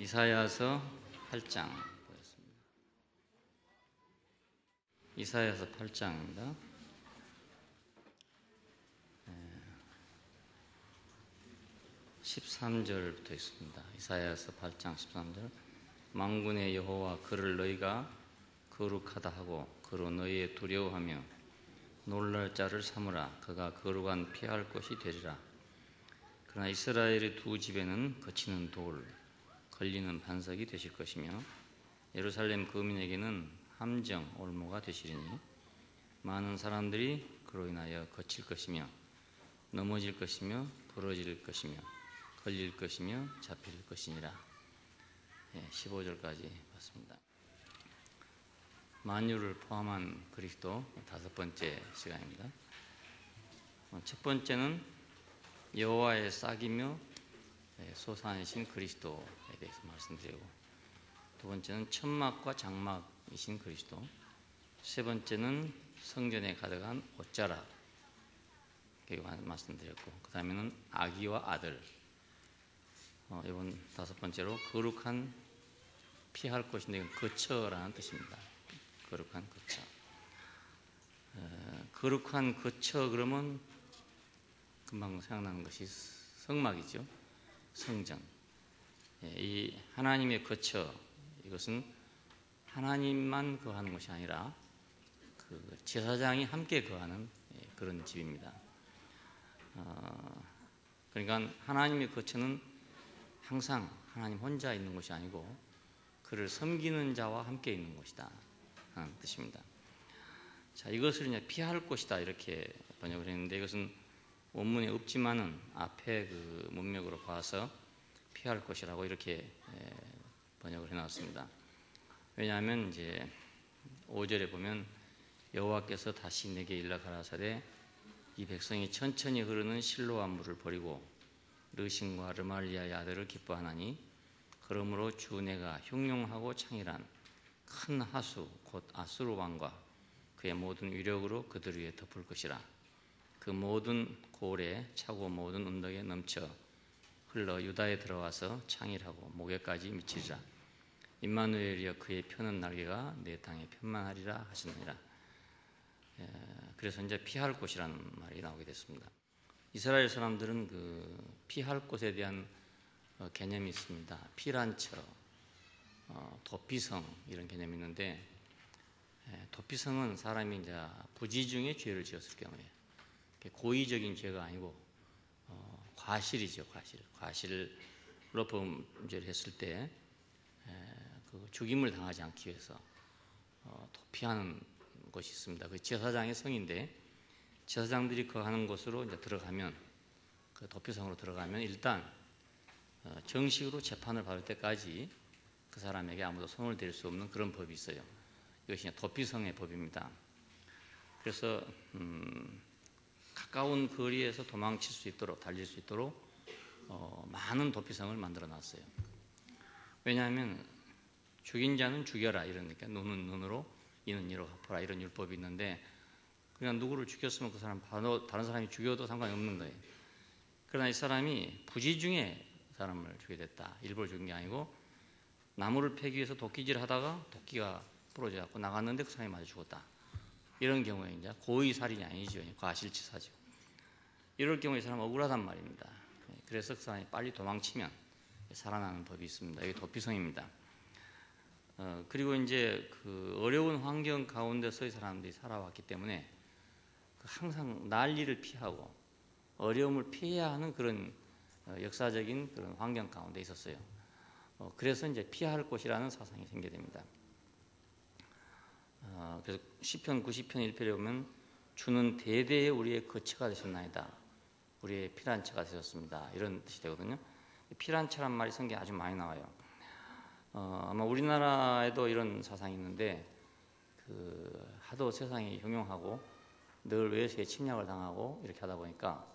이사야서 8장 보겠습니다. 이사야서 8장입니다. 13절부터 있습니다. 이사야서 8장 13절. 만군의 여호와 그를 너희가 거룩하다 하고 그로 너희의 두려워하며 놀랄 자를 삼으라. 그가 거룩한 피할 것이 되리라. 그러나 이스라엘의 두 집에는 거치는 돌, 걸리는 반석이 되실 것이며 예루살렘 거민에게는 함정, 올무가 되시리니 많은 사람들이 그로 인하여 거칠 것이며 넘어질 것이며 부러질 것이며 걸릴 것이며 잡힐 것이니라. 15절까지 봤습니다. 만유를 포함한 그리스도 다섯 번째 시간입니다. 첫 번째는 여호와의 싹이며 소산이신 그리스도에 대해서 말씀드리고, 두 번째는 천막과 장막이신 그리스도, 세 번째는 성전에 가득한 옷자락 말씀드렸고, 그 다음에는 아기와 아들, 이번 다섯 번째로 거룩한 피할 것인데 거처라는 뜻입니다. 거룩한 거처. 거룩한 거처 그러면 금방 생각나는 것이 성막이죠. 성전. 이 하나님의 거처, 이것은 하나님만 거하는 것이 아니라 그 제사장이 함께 거하는 그런 집입니다. 그러니까 하나님의 거처는 항상 하나님 혼자 있는 것이 아니고 그를 섬기는 자와 함께 있는 것이다 하는 뜻입니다. 자, 이것을 이제 피할 곳이다 이렇게 번역을 했는데, 이것은 원문에 없지만은 앞에 그 문맥으로 봐서 피할 것이라고 이렇게 번역을 해놨습니다. 왜냐하면 이제 5절에 보면 여호와께서 다시 내게 일러 가라사대 이 백성이 천천히 흐르는 실로암 물을 버리고 르신과 르말리아의 아들을 기뻐하나니 그러므로 주 내가 흉용하고 창일한 큰 하수 곧 아수르 왕과 그의 모든 위력으로 그들 위에 덮을 것이라. 그 모든 고을에 차고 모든 언덕에 넘쳐 흘러 유다에 들어와서 창일하고 목에까지 미치리라. 임마누엘이여 그의 펴는 날개가 내 땅에 편만하리라 하시느니라. 그래서 이제 피할 곳이라는 말이 나오게 됐습니다. 이스라엘 사람들은 그 피할 곳에 대한 개념이 있습니다. 피란처, 도피성 이런 개념이 있는데, 도피성은 사람이 이제 부지 중에 죄를 지었을 경우에 고의적인 죄가 아니고 과실이죠. 과실로 범죄를 했을 때 그 죽임을 당하지 않기 위해서 도피하는 곳이 있습니다. 그 제사장의 성인데, 제사장들이 거하는 곳으로 이제 들어가면, 그 도피성으로 들어가면 일단 정식으로 재판을 받을 때까지 그 사람에게 아무도 손을 댈 수 없는 그런 법이 있어요. 이것이 도피성의 법입니다. 그래서 가까운 거리에서 도망칠 수 있도록, 달릴 수 있도록 많은 도피성을 만들어 놨어요. 왜냐하면 죽인 자는 죽여라 이러니까 눈은 눈으로 이는 이로 갚아라 이런 율법이 있는데, 그냥 누구를 죽였으면 그 사람 바로 다른 사람이 죽여도 상관이 없는 거예요. 그러나 이 사람이 부지 중에 사람을 죽게 됐다, 일부러 죽인 게 아니고 나무를 패기 위해서 도끼질 하다가 도끼가 부러져 갖고 나갔는데 그 사람이 맞아 죽었다, 이런 경우에 이제 고의 살인이 아니죠, 과실치사죠. 이럴 경우에 이 사람은 억울하단 말입니다. 그래서 그 사람이 빨리 도망치면 살아나는 법이 있습니다. 이게 도피성입니다. 그리고 이제 그 어려운 환경 가운데서 이 사람들이 살아왔기 때문에 항상 난리를 피하고 어려움을 피해야 하는 그런 역사적인 그런 환경 가운데 있었어요. 그래서 이제 피할 곳이라는 사상이 생기게 됩니다. 그래서 시편 90편 1편에 보면 주는 대대에 우리의 거처가 되셨나이다, 우리의 피난처가 되셨습니다, 이런 뜻이 되거든요. 피난처란 말이 성경에 아주 많이 나와요. 아마 우리나라에도 이런 사상이 있는데, 그 하도 세상이 흉흉하고 늘 외세의 침략을 당하고 이렇게 하다 보니까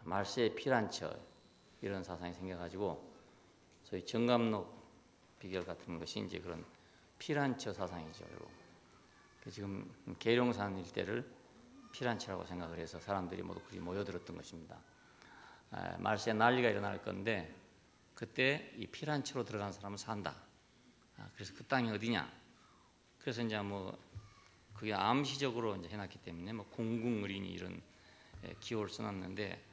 말세의 피난처 이런 사상이 생겨가지고 소위 정감록 비결 같은 것이 이제 그런 피난처 사상이죠. 지금 계룡산 일대를 피난처라고 생각을 해서 사람들이 모두 그리 모여들었던 것입니다. 말세에 난리가 일어날 건데 그때 이 피란처로 들어간 사람은 산다. 그래서 그 땅이 어디냐? 그래서 이제 뭐 그게 암시적으로 이제 해놨기 때문에 뭐 공궁의린이 이런 기호를 써놨는데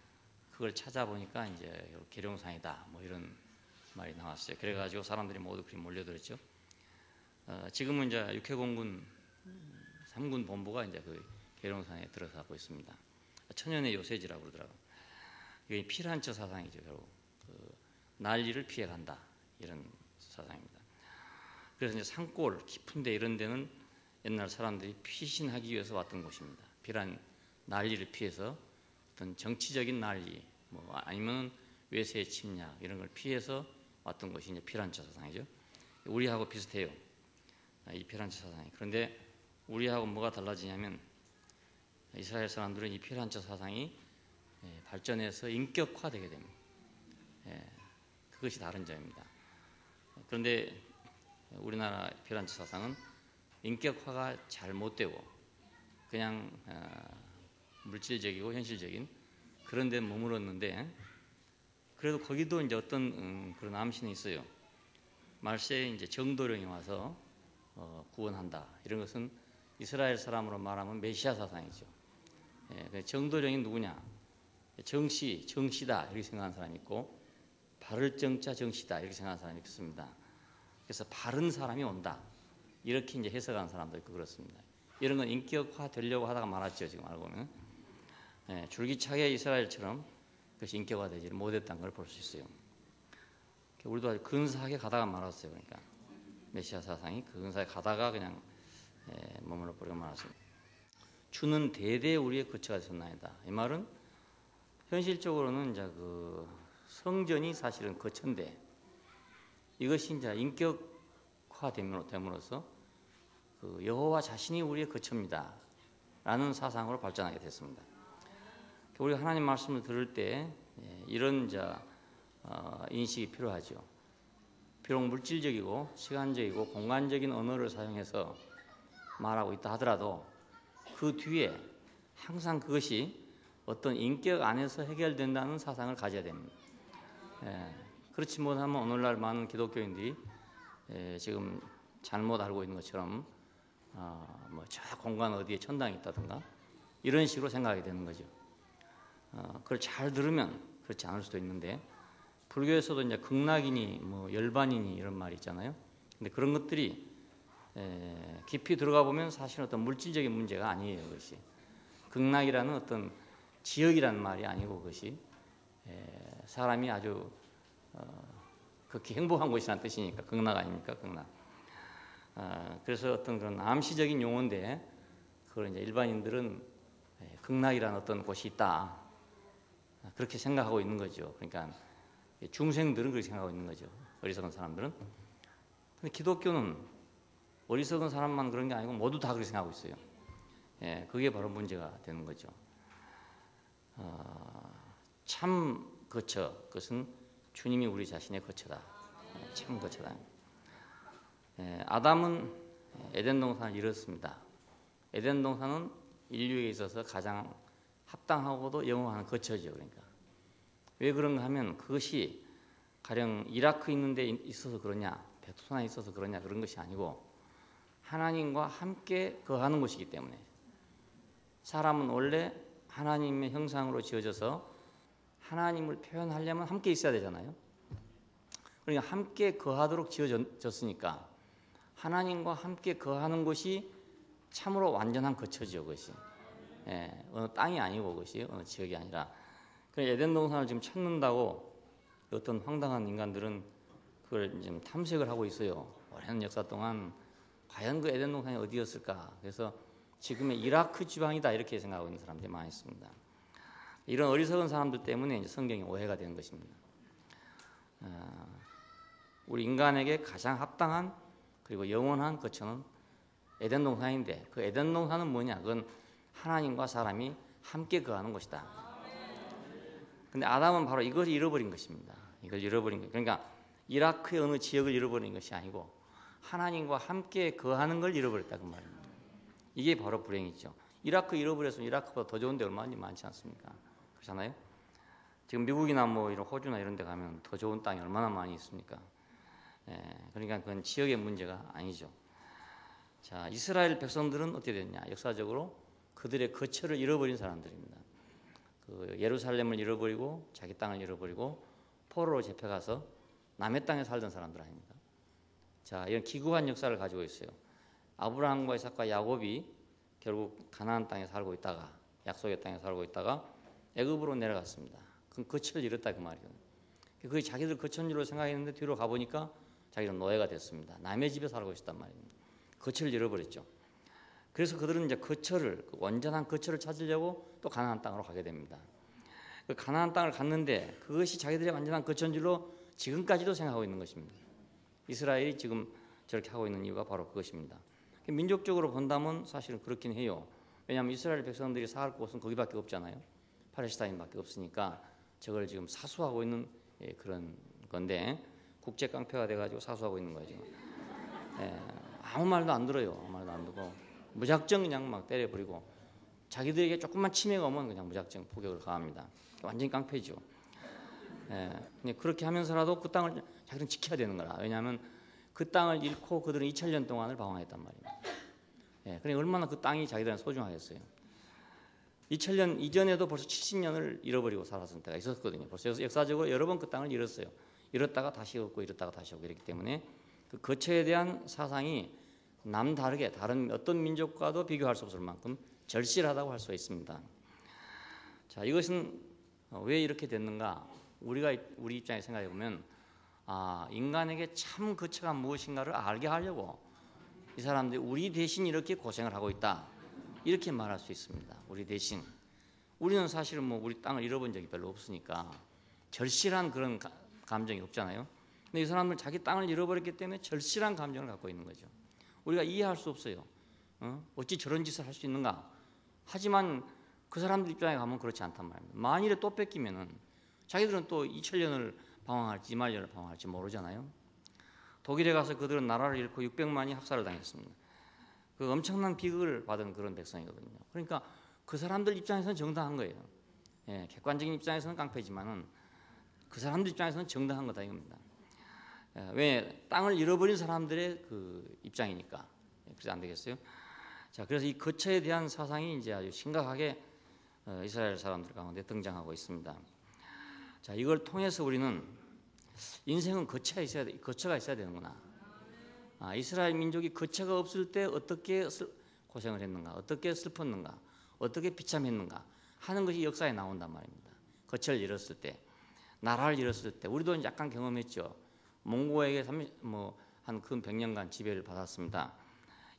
그걸 찾아보니까 이제 계룡산이다. 뭐 이런 말이 나왔어요. 그래가지고 사람들이 모두 그리 몰려들었죠. 지금은 이제 육해공군 3군 본부가 이제 그 계룡산에 들어서고 있습니다. 천연의 요새지라고 그러더라고요. 이게 피란처 사상이죠. 결국 그 난리를 피해간다 이런 사상입니다. 그래서 이제 산골 깊은데 이런 데는 옛날 사람들이 피신하기 위해서 왔던 곳입니다. 비란 난리를 피해서 어떤 정치적인 난리, 뭐 아니면 외세의 침략 이런 걸 피해서 왔던 것이 이제 피란처 사상이죠. 우리하고 비슷해요. 이 피란처 사상이. 그런데 우리하고 뭐가 달라지냐면 이스라엘 사람들은 이 피란처 사상이 발전해서 인격화되게 됩니다. 그것이 다른 점입니다. 그런데 우리나라 피란처 사상은 인격화가 잘 못되고 그냥 물질적이고 현실적인 그런 데 머물렀는데 그래도 거기도 이제 어떤 그런 암시는 있어요. 말세에 이제 정도령이 와서 구원한다. 이런 것은 이스라엘 사람으로 말하면 메시아 사상이죠. 정도령이 누구냐? 정시다 이렇게 생각하는 사람이 있고 바를 정자 정시다 이렇게 생각하는 사람이 있습니다. 그래서 바른 사람이 온다 이렇게 이제 해석하는 사람도 있고 그렇습니다. 이런 건 인격화 되려고 하다가 말았죠. 지금 알고 보면 줄기차게 이스라엘처럼 그것이 인격화되지 못했다는 걸 볼 수 있어요. 우리도 아주 근사하게 가다가 말았어요. 그러니까 메시아 사상이 근사하게 가다가 그냥 머물러 버리고 말았습니다. 주는 대대 우리의 거처가 되셨나이다. 이 말은 현실적으로는 이제 그 성전이 사실은 거처인데 이것이 이제 인격화됨으로써 그 여호와 자신이 우리의 거처입니다라는 사상으로 발전하게 됐습니다. 우리가 하나님 말씀을 들을 때 이런 이제 인식이 필요하죠. 비록 물질적이고 시간적이고 공간적인 언어를 사용해서 말하고 있다 하더라도 그 뒤에 항상 그것이 어떤 인격 안에서 해결된다는 사상을 가져야 됩니다. 그렇지 못하면 오늘날 많은 기독교인들이 지금 잘못 알고 있는 것처럼 뭐 저 공간 어디에 천당이 있다든가 이런 식으로 생각하게 되는 거죠. 그걸 잘 들으면 그렇지 않을 수도 있는데 불교에서도 이제 극락이니 뭐 열반이니 이런 말이 있잖아요. 근데 그런 것들이 깊이 들어가 보면 사실 어떤 물질적인 문제가 아니에요. 그것이 극락이라는 어떤 지역이라는 말이 아니고 그것이 사람이 아주 극히 행복한 곳이라는 뜻이니까 극락 아닙니까? 극락. 그래서 어떤 그런 암시적인 용어인데 그걸 이제 일반인들은 극락이라는 어떤 곳이 있다 그렇게 생각하고 있는 거죠. 그러니까 중생들은 그렇게 생각하고 있는 거죠. 어리석은 사람들은. 근데 기독교는 어리석은 사람만 그런 게 아니고 모두 다 그렇게 생각하고 있어요. 그게 바로 문제가 되는 거죠. 참 거처, 그것은 주님이 우리 자신의 거처다. 참 거처다. 아담은 에덴 동산을 잃었습니다. 에덴 동산은 인류에 있어서 가장 합당하고도 영원한 거처죠. 그러니까 왜 그런가 하면 그것이 가령 이라크 있는 데 있어서 그러냐, 베트남에 있어서 그러냐 그런 것이 아니고 하나님과 함께 거하는 곳이기 때문에 사람은 원래 하나님의 형상으로 지어져서 하나님을 표현하려면 함께 있어야 되잖아요. 그러니까 함께 거하도록 지어졌으니까 하나님과 함께 거하는 곳이 참으로 완전한 거처죠. 그것이 어느 땅이 아니고 그것이 어느 지역이 아니라 에덴 동산을 지금 찾는다고 어떤 황당한 인간들은 그걸 지금 탐색을 하고 있어요. 오랜 역사 동안 과연 그 에덴 동산이 어디였을까? 그래서 지금의 이라크 지방이다 이렇게 생각하고 있는 사람들이 많이 있습니다. 이런 어리석은 사람들 때문에 이제 성경이 오해가 되는 것입니다. 우리 인간에게 가장 합당한 그리고 영원한 거처는 에덴 동산인데 그 에덴 동산은 뭐냐? 그건 하나님과 사람이 함께 거하는 곳이다. 근데 아담은 바로 이걸 잃어버린 것입니다. 이걸 잃어버린 것. 그러니까 이라크의 어느 지역을 잃어버린 것이 아니고 하나님과 함께 거하는 걸 잃어버렸다 그 말입니다. 이게 바로 불행이죠. 이라크 잃어버렸으면 이라크보다 더 좋은 데 얼마나 많지 않습니까? 그렇잖아요. 지금 미국이나 뭐 이런 호주나 이런 데 가면 더 좋은 땅이 얼마나 많이 있습니까? 그러니까 그건 지역의 문제가 아니죠. 자, 이스라엘 백성들은 어떻게 됐냐? 역사적으로 그들의 거처를 잃어버린 사람들입니다. 그 예루살렘을 잃어버리고 자기 땅을 잃어버리고 포로로 잡혀가서 남의 땅에 살던 사람들 아닙니까? 자, 이런 기구한 역사를 가지고 있어요. 아브라함과 이삭과 야곱이 결국 가나안 땅에 살고 있다가 약속의 땅에 살고 있다가 애굽으로 내려갔습니다. 그럼 거처를 잃었다 그 말이에요. 그게 자기들 거처인 줄로 생각했는데 뒤로 가보니까 자기는 노예가 됐습니다. 남의 집에 살고 있었단 말입니다. 거처를 잃어버렸죠. 그래서 그들은 이제 거처를 온전한 거처를 찾으려고 또 가나안 땅으로 가게 됩니다. 그 가나안 땅을 갔는데 그것이 자기들의 완전한 거처인 줄로 지금까지도 생각하고 있는 것입니다. 이스라엘이 지금 저렇게 하고 있는 이유가 바로 그것입니다. 민족적으로 본다면 사실은 그렇긴 해요. 왜냐하면 이스라엘 백성들이 살 곳은 거기밖에 없잖아요. 팔레스타인밖에 없으니까 저걸 지금 사수하고 있는 그런 건데 국제 깡패가 돼가지고 사수하고 있는 거죠. 아무 말도 안 들어요. 아무 말도 안 듣고 무작정 그냥 막 때려버리고 자기들에게 조금만 침해가 오면 그냥 무작정 포격을 가합니다. 완전히 깡패죠. 그렇게 하면서라도 그 땅을 자기들은 지켜야 되는 거라. 왜냐하면 그 땅을 잃고 그들은 2000년 동안을 방황했단 말입니다. 그러니까 얼마나 그 땅이 자기들한테 소중하겠어요. 2000년 이전에도 벌써 70년을 잃어버리고 살았을 때가 있었거든요. 벌써 역사적으로 여러 번 그 땅을 잃었어요. 잃었다가 다시 얻고 잃었다가 다시 얻고 이렇기 때문에 그 거처에 대한 사상이 남다르게 다른 어떤 민족과도 비교할 수 없을 만큼 절실하다고 할 수 있습니다. 자, 이것은 왜 이렇게 됐는가? 우리 입장에 생각해 보면 인간에게 참 거처가 무엇인가를 알게 하려고 이 사람들이 우리 대신 이렇게 고생을 하고 있다. 이렇게 말할 수 있습니다. 우리 대신. 우리는 사실은 뭐 우리 땅을 잃어본 적이 별로 없으니까 절실한 그런 감정이 없잖아요. 근데 이 사람들은 자기 땅을 잃어버렸기 때문에 절실한 감정을 갖고 있는 거죠. 우리가 이해할 수 없어요. 어찌 저런 짓을 할 수 있는가? 하지만 그 사람들 입장에 가면 그렇지 않단 말입니다. 만일에 또 뺏기면은 자기들은 또 2000년을 방황할지 2만년을 방황할지 모르잖아요. 독일에 가서 그들은 나라를 잃고 600만이 학살을 당했습니다. 그 엄청난 비극을 받은 그런 백성이거든요. 그러니까 그 사람들 입장에서는 정당한 거예요. 객관적인 입장에서는 깡패지만은 그 사람들 입장에서는 정당한 거다 이겁니다. 왜 땅을 잃어버린 사람들의 그 입장이니까 그래서 안 되겠어요. 자, 그래서 이 거처에 대한 사상이 이제 아주 심각하게 이스라엘 사람들 가운데 등장하고 있습니다. 자, 이걸 통해서 우리는 인생은 거처가 있어야 되는구나. 이스라엘 민족이 거처가 없을 때 어떻게 고생을 했는가, 어떻게 슬펐는가, 어떻게 비참했는가 하는 것이 역사에 나온단 말입니다. 거처를 잃었을 때, 나라를 잃었을 때, 우리도 약간 경험했죠. 몽고에게 한 근 100년간 지배를 받았습니다.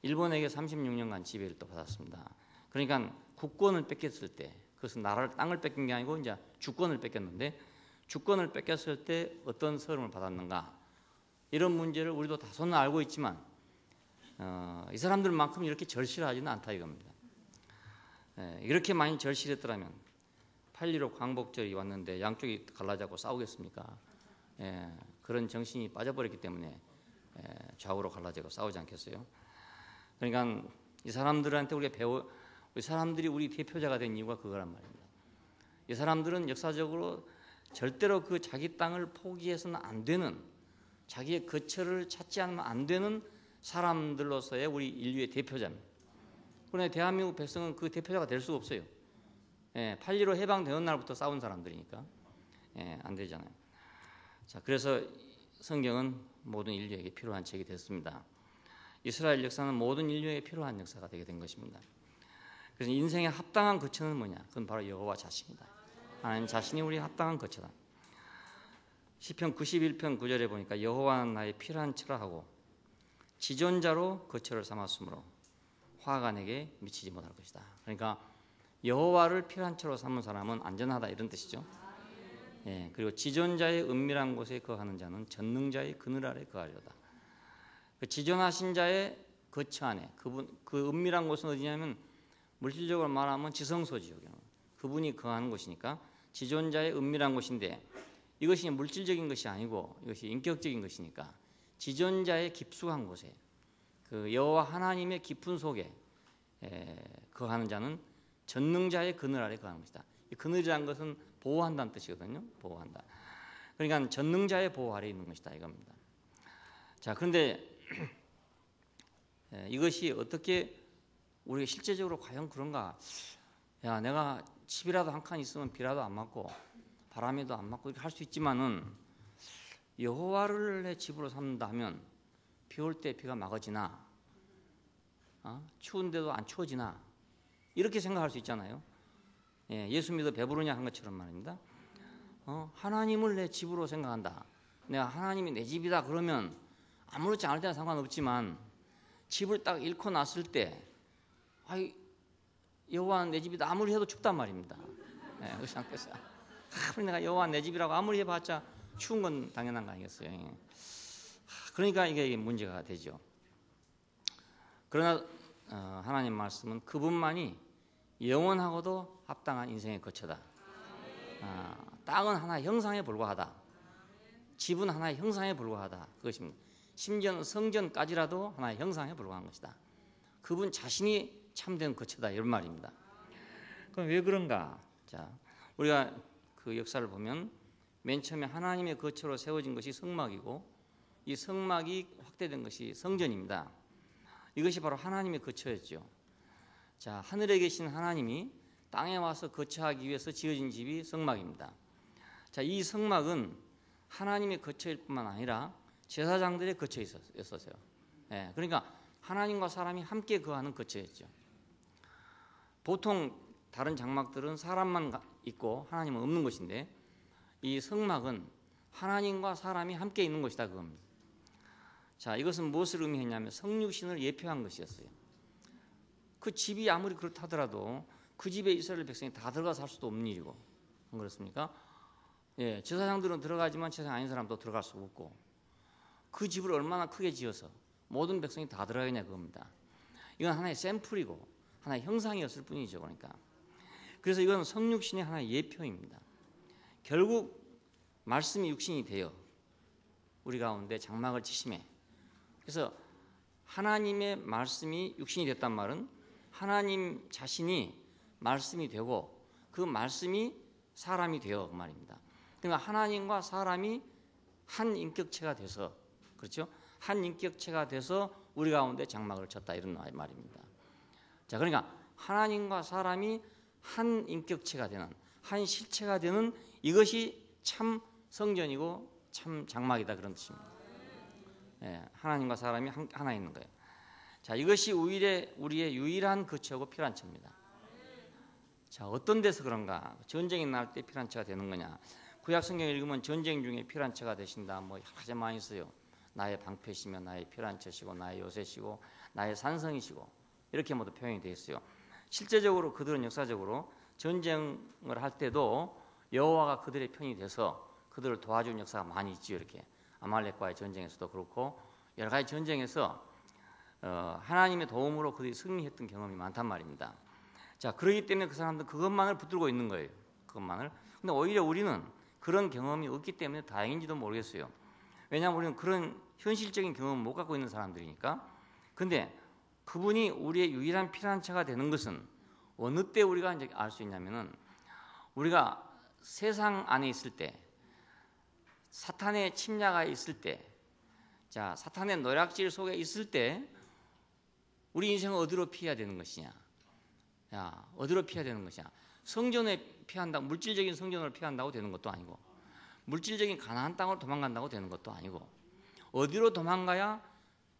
일본에게 36년간 지배를 또 받았습니다. 그러니까 국권을 뺏겼을 때, 그것은 나라를 땅을 뺏긴 게 아니고 이제 주권을 뺏겼는데, 주권을 뺏겼을 때 어떤 서름을 받았는가, 이런 문제를 우리도 다소는 알고 있지만 이 사람들만큼 이렇게 절실하지는 않다 이겁니다. 이렇게 많이 절실했더라면 8.15 광복절이 왔는데 양쪽이 갈라자고 싸우겠습니까? 그런 정신이 빠져버렸기 때문에 좌우로 갈라지고 싸우지 않겠어요? 그러니까 이 사람들한테 우리 사람들이 우리 대표자가 된 이유가 그거란 말입니다. 이 사람들은 역사적으로 절대로 그 자기 땅을 포기해서는 안 되는, 자기의 거처를 찾지 않으면 안 되는 사람들로서의 우리 인류의 대표자입니다. 그런데 대한민국 백성은 그 대표자가 될 수가 없어요. 8.15 해방되는 날부터 싸운 사람들이니까 안 되잖아요. 자, 그래서 성경은 모든 인류에게 필요한 책이 됐습니다. 이스라엘 역사는 모든 인류에게 필요한 역사가 되게 된 것입니다. 그래서 인생의 합당한 거처는 뭐냐? 그건 바로 여호와 자신이다. 하나님 자신이 우리의 합당한 거처다. 시편 91편 9절에 보니까 여호와는 나의 피난처라 하고 지존자로 거처를 삼았으므로 화가 내게 미치지 못할 것이다. 그러니까 여호와를 피난처로 삼은 사람은 안전하다 이런 뜻이죠. 그리고 지존자의 은밀한 곳에 거하는 자는 전능자의 그늘 아래 거하려다. 그 지존하신 자의 거처 안에 그 은밀한 곳은 어디냐면 물질적으로 말하면 지성소지요. 그분이 거하는 곳이니까 지존자의 은밀한 곳인데 이것이 물질적인 것이 아니고 이것이 인격적인 것이니까 지존자의 깊숙한 곳에 그 여호와 하나님의 깊은 속에 거하는 자는 전능자의 그늘 아래 거하는 것이다. 이 그늘이라는 것은 보호한다는 뜻이거든요. 보호한다. 그러니까 전능자의 보호 아래에 있는 것이다 이겁니다. 자, 그런데 이것이 어떻게 우리가 실제적으로 과연 그런가? 야, 내가 집이라도 한 칸 있으면 비라도 안 맞고 바람에도 안 맞고 이렇게 할 수 있지만은 여호와를 내 집으로 삼는다 하면 비 올 때 비가 막아지나, 추운데도 안 추워지나, 이렇게 생각할 수 있잖아요. 예수 믿어 배부르냐 한 것처럼 말입니다. 하나님을 내 집으로 생각한다. 내가 하나님이 내 집이다 그러면 아무렇지 않을 때는 상관없지만 집을 딱 잃고 났을 때 여호와는 내 집이다 아무리 해도 춥단 말입니다. 그 상태에서 아무리 내가 여호와는 내 집이라고 아무리 해봤자 추운 건 당연한 거 아니겠어요. 그러니까 이게 문제가 되죠. 그러나 하나님 말씀은 그분만이 영원하고도 합당한 인생의 거처다. 땅은 하나의 형상에 불과하다. 집은 하나의 형상에 불과하다. 그것입니다. 심지어는 성전까지라도 하나의 형상에 불과한 것이다. 그분 자신이 참된 거처다 이런 말입니다. 그럼 왜 그런가? 자, 우리가 그 역사를 보면 맨 처음에 하나님의 거처로 세워진 것이 성막이고 이 성막이 확대된 것이 성전입니다. 이것이 바로 하나님의 거처였죠. 자, 하늘에 계신 하나님이 땅에 와서 거처하기 위해서 지어진 집이 성막입니다. 자, 이 성막은 하나님의 거처일 뿐만 아니라 제사장들의 거처였었어요. 그러니까 하나님과 사람이 함께 거하는 거처였죠. 보통 다른 장막들은 사람만 있고 하나님은 없는 곳인데 이 성막은 하나님과 사람이 함께 있는 곳이다 그겁니다. 자, 이것은 무엇을 의미했냐면 성육신을 예표한 것이었어요. 그 집이 아무리 그렇다더라도 그 집에 이스라엘 백성이 다 들어가 살 수도 없는 일이고, 안 그렇습니까? 제사장들은 들어가지만 제사장 아닌 사람도 들어갈 수 없고, 그 집을 얼마나 크게 지어서 모든 백성이 다 들어가겠냐 그겁니다. 이건 하나의 샘플이고 하나의 형상이었을 뿐이죠. 그래서 이건 성육신의 하나의 예표입니다. 결국 말씀이 육신이 되어 우리 가운데 장막을 치심해. 그래서 하나님의 말씀이 육신이 됐단 말은 하나님 자신이 말씀이 되고 그 말씀이 사람이 되어 그 말입니다. 그러니까 하나님과 사람이 한 인격체가 돼서, 그렇죠? 한 인격체가 돼서 우리 가운데 장막을 쳤다 이런 말입니다. 자, 그러니까 하나님과 사람이 한 인격체가 되는, 한 실체가 되는 이것이 참 성전이고 참 장막이다 그런 뜻입니다. 하나님과 사람이 하나 있는 거예요. 자, 이것이 우리의 유일한 거처고 피난처입니다. 자, 어떤 데서 그런가? 전쟁이 날 때 피난처가 되는 거냐? 구약 성경 읽으면 전쟁 중에 피난처가 되신다 뭐 여러 가지 많이 있어요. 나의 방패시며 나의 피난처시고 나의 요새시고 나의 산성이시고 이렇게 모두 표현이 되어 있어요. 실제적으로 그들은 역사적으로 전쟁을 할 때도 여호와가 그들의 편이 돼서 그들을 도와준 역사가 많이 있죠. 이렇게 아말렉과의 전쟁에서도 그렇고 여러 가지 전쟁에서 하나님의 도움으로 그들이 승리했던 경험이 많단 말입니다. 자, 그렇기 때문에 그 사람들은 그것만을 붙들고 있는 거예요. 그것만을. 근데 오히려 우리는 그런 경험이 없기 때문에 다행인지도 모르겠어요. 왜냐하면 우리는 그런 현실적인 경험을 못 갖고 있는 사람들이니까. 근데 그분이 우리의 유일한 피난처가 되는 것은 어느 때 우리가 이제 알 수 있냐면은 우리가 세상 안에 있을 때, 사탄의 침략하에 있을 때, 자, 사탄의 노략질 속에 있을 때 우리 인생은 어디로 피해야 되는 것이냐? 야, 어디로 피해야 되는 것이냐? 성전에 피한다, 물질적인 성전으로 피한다고 되는 것도 아니고, 물질적인 가나안 땅으로 도망간다고 되는 것도 아니고, 어디로 도망가야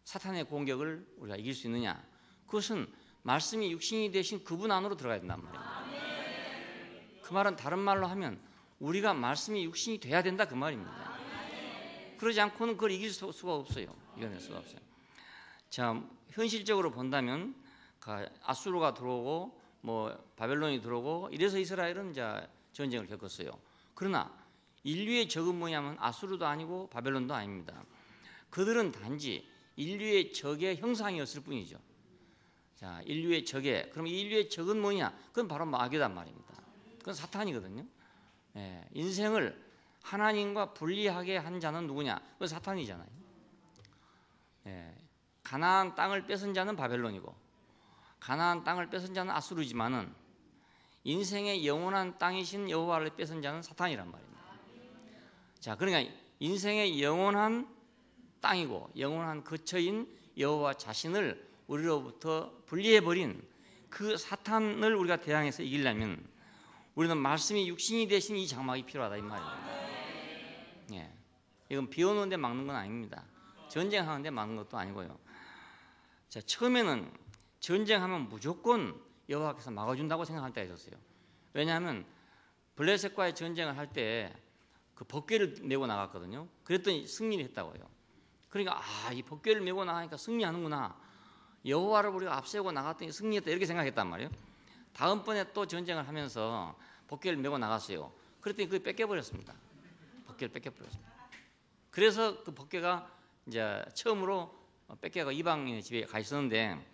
사탄의 공격을 우리가 이길 수 있느냐? 그것은 말씀이 육신이 되신 그분 안으로 들어가야 된단 말이에요. 그 말은 다른 말로 하면 우리가 말씀이 육신이 돼야 된다 그 말입니다. 그러지 않고는 그걸 이길 수가 없어요. 이겨낼 수가 없어요. 자, 현실적으로 본다면 아수르가 들어오고 뭐 바벨론이 들어오고 이래서 이스라엘은 이제 전쟁을 겪었어요. 그러나 인류의 적은 뭐냐면 아수르도 아니고 바벨론도 아닙니다. 그들은 단지 인류의 적의 형상이었을 뿐이죠. 자, 인류의 적의, 그럼 인류의 적은 뭐냐? 그건 바로 마귀단 말입니다. 그건 사탄이거든요. 인생을 하나님과 분리하게 한 자는 누구냐? 그건 사탄이잖아요. 가나안 땅을 뺏은 자는 바벨론이고 가나안 땅을 뺏은 자는 아수르지만은 인생의 영원한 땅이신 여호와를 뺏은 자는 사탄이란 말입니다. 자, 그러니까 인생의 영원한 땅이고 영원한 거처인 여호와 자신을 우리로부터 분리해버린 그 사탄을 우리가 대항해서 이기려면 우리는 말씀이 육신이 되신 이 장막이 필요하다 이 말입니다. 예, 이건 비 오는데 막는 건 아닙니다. 전쟁하는데 막는 것도 아니고요. 자, 처음에는 전쟁하면 무조건 여호와께서 막아준다고 생각할 때가 있었어요. 왜냐하면 블레셋과의 전쟁을 할 때 그 법궤를 메고 나갔거든요. 그랬더니 승리를 했다고요. 그러니까 이 법궤를 메고 나가니까 승리하는구나. 여호와를 우리가 앞세우고 나갔더니 승리했다 이렇게 생각했단 말이에요. 다음번에 또 전쟁을 하면서 법궤를 메고 나갔어요. 그랬더니 그게 뺏겨버렸습니다. 법궤를 뺏겨버렸습니다. 그래서 그 법궤가 이제 처음으로 뺏겨가 이방인의 집에 가 있었는데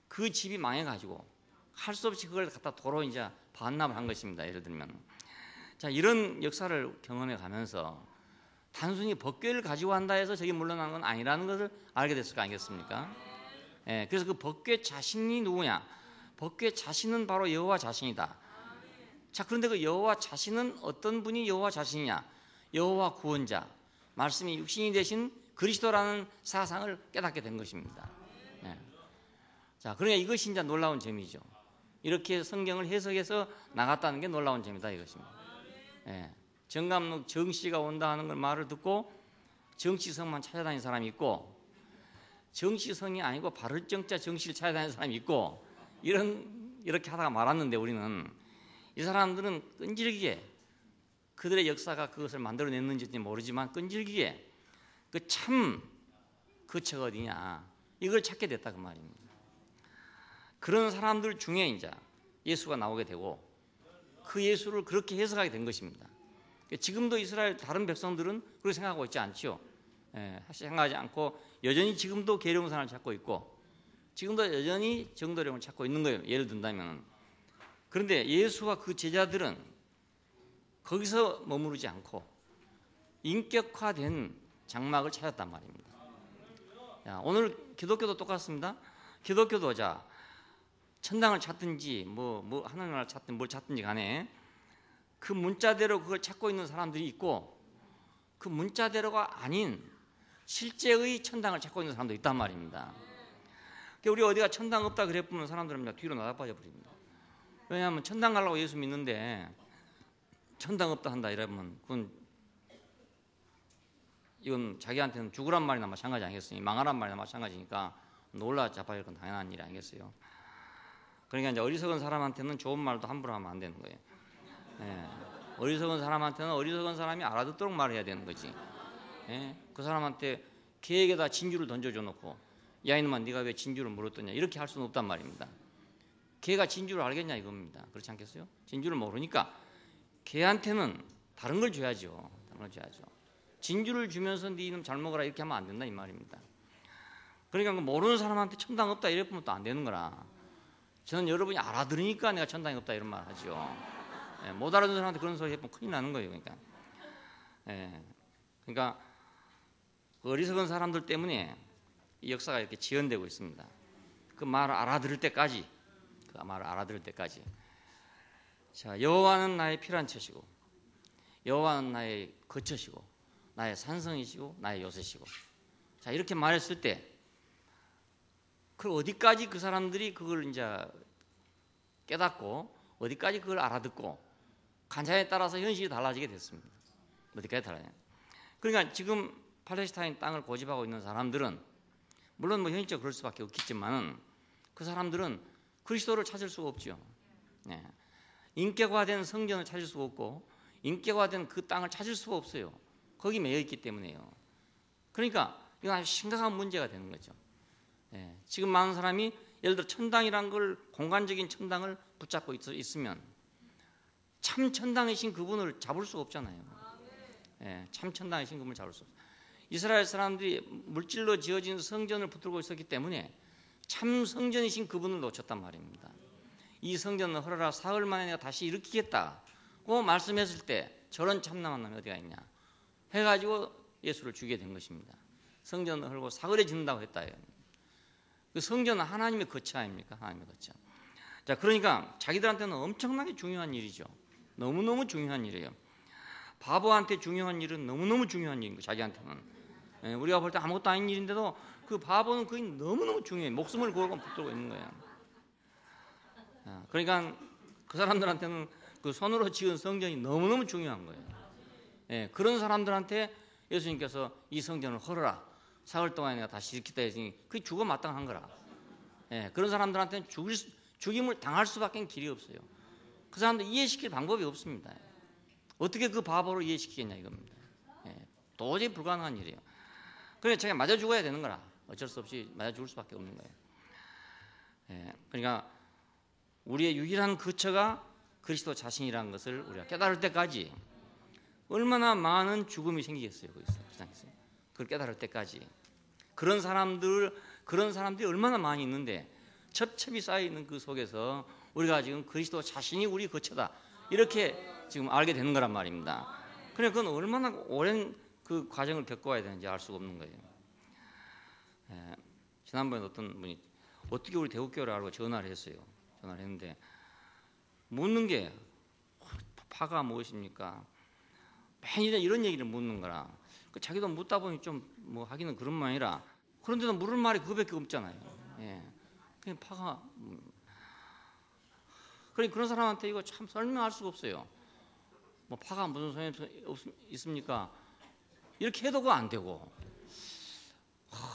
그 집이 망해가지고 할 수 없이 그걸 갖다 도로 이제 반납을 한 것입니다. 예를 들면. 자, 이런 역사를 경험해 가면서 단순히 법궤를 가지고 한다 해서 저기 물러나는 건 아니라는 것을 알게 됐을 거 아니겠습니까? 예, 그래서 그 법궤 자신이 누구냐? 법궤 자신은 바로 여호와 자신이다. 자, 그런데 그 여호와 자신은 어떤 분이 여호와 자신이냐? 여호와 구원자, 말씀이 육신이 되신 그리스도라는 사상을 깨닫게 된 것입니다. 예. 자, 그러니까 이것이 이제 놀라운 점이죠. 이렇게 성경을 해석해서 나갔다는 게 놀라운 점이다 이것입니다. 예. 정감록 정씨가 온다 하는 걸 말을 듣고 정씨성만 찾아다니는 사람이 있고 정씨성이 아니고 발을정자 정씨를 찾아다니는 사람이 있고 이렇게 하다가 말았는데 우리는 이 사람들은 끈질기게 그들의 역사가 그것을 만들어냈는지 모르지만 끈질기게 그 참 거처가 어디냐 이걸 찾게 됐다 그 말입니다. 그런 사람들 중에 이제 예수가 나오게 되고 그 예수를 그렇게 해석하게 된 것입니다. 지금도 이스라엘 다른 백성들은 그렇게 생각하고 있지 않죠. 예, 생각하지 않고 여전히 지금도 계룡산을 찾고 있고 지금도 여전히 정도령을 찾고 있는 거예요. 예를 든다면. 그런데 예수와 그 제자들은 거기서 머무르지 않고 인격화된 장막을 찾았단 말입니다. 자, 오늘 기독교도 똑같습니다. 기독교도 자 천당을 찾든지 뭐 하나님을 찾든 뭘 찾든지 간에 그 문자대로 그걸 찾고 있는 사람들이 있고 그 문자대로가 아닌 실제의 천당을 찾고 있는 사람도 있단 말입니다. 우리 어디가 천당 없다 그래 보면 사람들은 뒤로 나가빠져 버립니다. 왜냐하면 천당 가려고 예수 믿는데 천당 없다 한다 이러면 이건 자기한테는 죽으란 말이나 마찬가지 아니겠어요? 망하란 말이나 마찬가지니까 놀라 자빠질 건 당연한 일이 아니겠어요? 그러니까 이제 어리석은 사람한테는 좋은 말도 함부로 하면 안 되는 거예요. 예. 어리석은 사람한테는 어리석은 사람이 알아듣도록 말해야 되는 거지. 예. 그 사람한테 걔에게다 진주를 던져줘 놓고 야 이놈아 네가 왜 진주를 물었더냐 이렇게 할 수는 없단 말입니다. 걔가 진주를 알겠냐 이겁니다. 그렇지 않겠어요? 진주를 모르니까 걔한테는 다른 걸 줘야죠. 다른 걸 줘야죠. 진주를 주면서 네 이놈 잘 먹어라 이렇게 하면 안 된다 이 말입니다. 그러니까 모르는 사람한테 천당 없다 이래 보면 또 안 되는 거라. 저는 여러분이 알아들으니까 내가 천당이 없다 이런 말 하죠. 예, 못 알아듣는 사람한테 그런 소리 해보면 큰일 나는 거예요. 그러니까, 예, 그러니까 어리석은 사람들 때문에 이 역사가 이렇게 지연되고 있습니다. 그 말을 알아들을 때까지, 자, 여호와는 나의 피난처시고, 여호와는 나의 거처시고, 나의 산성이시고, 나의 요새시고. 자, 이렇게 말했을 때. 그 어디까지 그 사람들이 그걸 이제 깨닫고 어디까지 그걸 알아듣고 간자에 따라서 현실이 달라지게 됐습니다. 어디까지 달라요? 그러니까 지금 팔레스타인 땅을 고집하고 있는 사람들은 물론 뭐 현실적으로 그럴 수밖에 없겠지만은 그 사람들은 그리스도를 찾을 수가 없죠. 네. 인격화된 성전을 찾을 수가 없고 인격화된 그 땅을 찾을 수가 없어요. 거기 매여 있기 때문에요. 그러니까 이건 아주 심각한 문제가 되는 거죠. 예, 지금 많은 사람이 예를 들어 천당이란 걸 공간적인 천당을 붙잡고 있으면 참 천당이신 그분을 잡을 수가 없잖아요. 예, 참 천당이신 그분을 잡을 수 없어요. 이스라엘 사람들이 물질로 지어진 성전을 붙들고 있었기 때문에 참 성전이신 그분을 놓쳤단 말입니다. 이 성전을 헐어라 사흘 만에 내가 다시 일으키겠다고 말씀했을 때 저런 참남한 놈이 어디가 있냐 해가지고 예수를 죽이게 된 것입니다. 성전을 헐고 사흘에 짓는다고 했다. 그 성전은 하나님의 거처 아닙니까? 하나님의 거처. 자, 그러니까 자기들한테는 엄청나게 중요한 일이죠. 너무너무 중요한 일이에요. 바보한테 중요한 일은 너무너무 중요한 일인 거예요. 자기한테는. 우리가 볼 때 아무것도 아닌 일인데도 그 바보는 그게 너무너무 중요해. 목숨을 걸고 붙들고 있는 거예요. 그러니까 그 사람들한테는 그 손으로 지은 성전이 너무너무 중요한 거예요. 그런 사람들한테 예수님께서 이 성전을 헐어라. 사흘 동안에 내가 다시 일으키다 했으니 그게 죽어 마땅한 거라. 그런 사람들한테는 죽임을 당할 수밖에 길이 없어요. 그 사람들 이해시킬 방법이 없습니다. 어떻게 그 바보를 이해시키겠냐 이겁니다. 도저히 불가능한 일이에요. 그러니까 자기가 맞아 죽어야 되는 거라. 어쩔 수 없이 맞아 죽을 수밖에 없는 거예요. 그러니까 우리의 유일한 거처가 그리스도 자신이라는 것을 우리가 깨달을 때까지 얼마나 많은 죽음이 생기겠어요. 거기서 그걸 깨달을 때까지 그런 사람들이 얼마나 많이 있는데 첩첩이 쌓여 있는 그 속에서 우리가 지금 그리스도 자신이 우리 거처다 이렇게 지금 알게 되는 거란 말입니다. 그러니까 그건 얼마나 오랜 그 과정을 겪어와야 되는지 알 수가 없는 거예요. 지난번에 어떤 분이 어떻게 우리 대국교회를 알고 전화를 했어요. 전화를 했는데 묻는 게 파가 무엇입니까? 매일 이런 얘기를 묻는 거라. 자기도 묻다 보니 좀 뭐 하기는 그런 모양이라. 그런데도 물을 말이 그거밖에 없잖아요. 그냥 파가. 그러니까 그런 사람한테 이거 참 설명할 수가 없어요. 뭐 파가 무슨 소용이 있습니까? 이렇게 해도 그거 안 되고.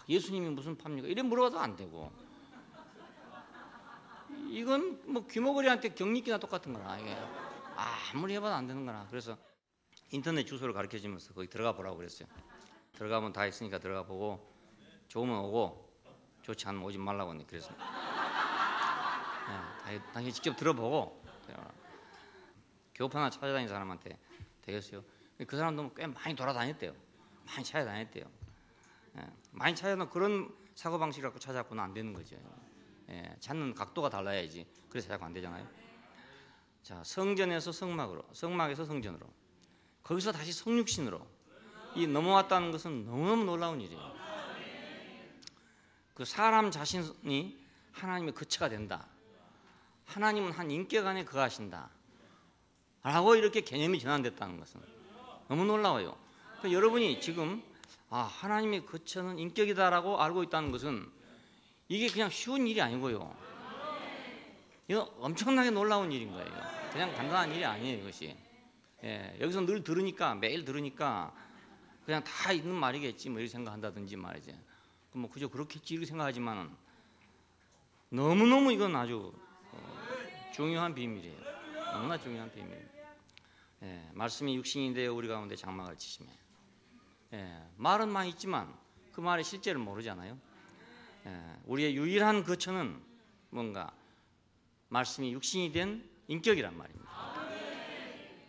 예수님이 무슨 파입니까? 이래 물어봐도 안 되고. 이건 뭐 귀머거리한테 경리기나 똑같은 거라. 이게 아무리 해봐도 안 되는 거라. 그래서 인터넷 주소를 가르쳐주면서 거기 들어가 보라고 그랬어요. 들어가면 다 있으니까 들어가 보고 좋으면 오고 좋지 않으면 오지 말라고 그래서 당연히 직접 들어보고 교파 하나 찾아다니는 사람한테 되겠어요. 그 사람도 꽤 많이 돌아다녔대요. 많이 찾아다녔대요. 많이 찾아다녀 그런 사고방식 갖고 찾아갖고는 안 되는 거죠. 찾는 각도가 달라야지. 그래서 자꾸 안 되잖아요. 자, 성전에서 성막으로, 성막에서 성전으로, 거기서 다시 성육신으로 이 넘어왔다는 것은 너무너무 놀라운 일이에요. 그 사람 자신이 하나님의 거처가 된다. 하나님은 한 인격 안에 거하신다. 라고 이렇게 개념이 전환됐다는 것은 너무 놀라워요. 그러니까 여러분이 지금 하나님의 거처는 인격이다라고 알고 있다는 것은 이게 그냥 쉬운 일이 아니고요. 이거 엄청나게 놀라운 일인 거예요. 그냥 간단한 일이 아니에요, 이것이. 여기서 늘 들으니까, 매일 들으니까 그냥 다 있는 말이겠지, 뭐 이렇게 생각한다든지 말이지. 뭐 그저 그렇겠지 이렇게 생각하지만은 너무너무 이건 아주 중요한 비밀이에요. 너무나 중요한 비밀. 말씀이 육신이 되어 우리 가운데 장막을 치시며. 말은 많이 있지만 그 말의 실제를 모르잖아요. 우리의 유일한 거처는 뭔가 말씀이 육신이 된 인격이란 말입니다.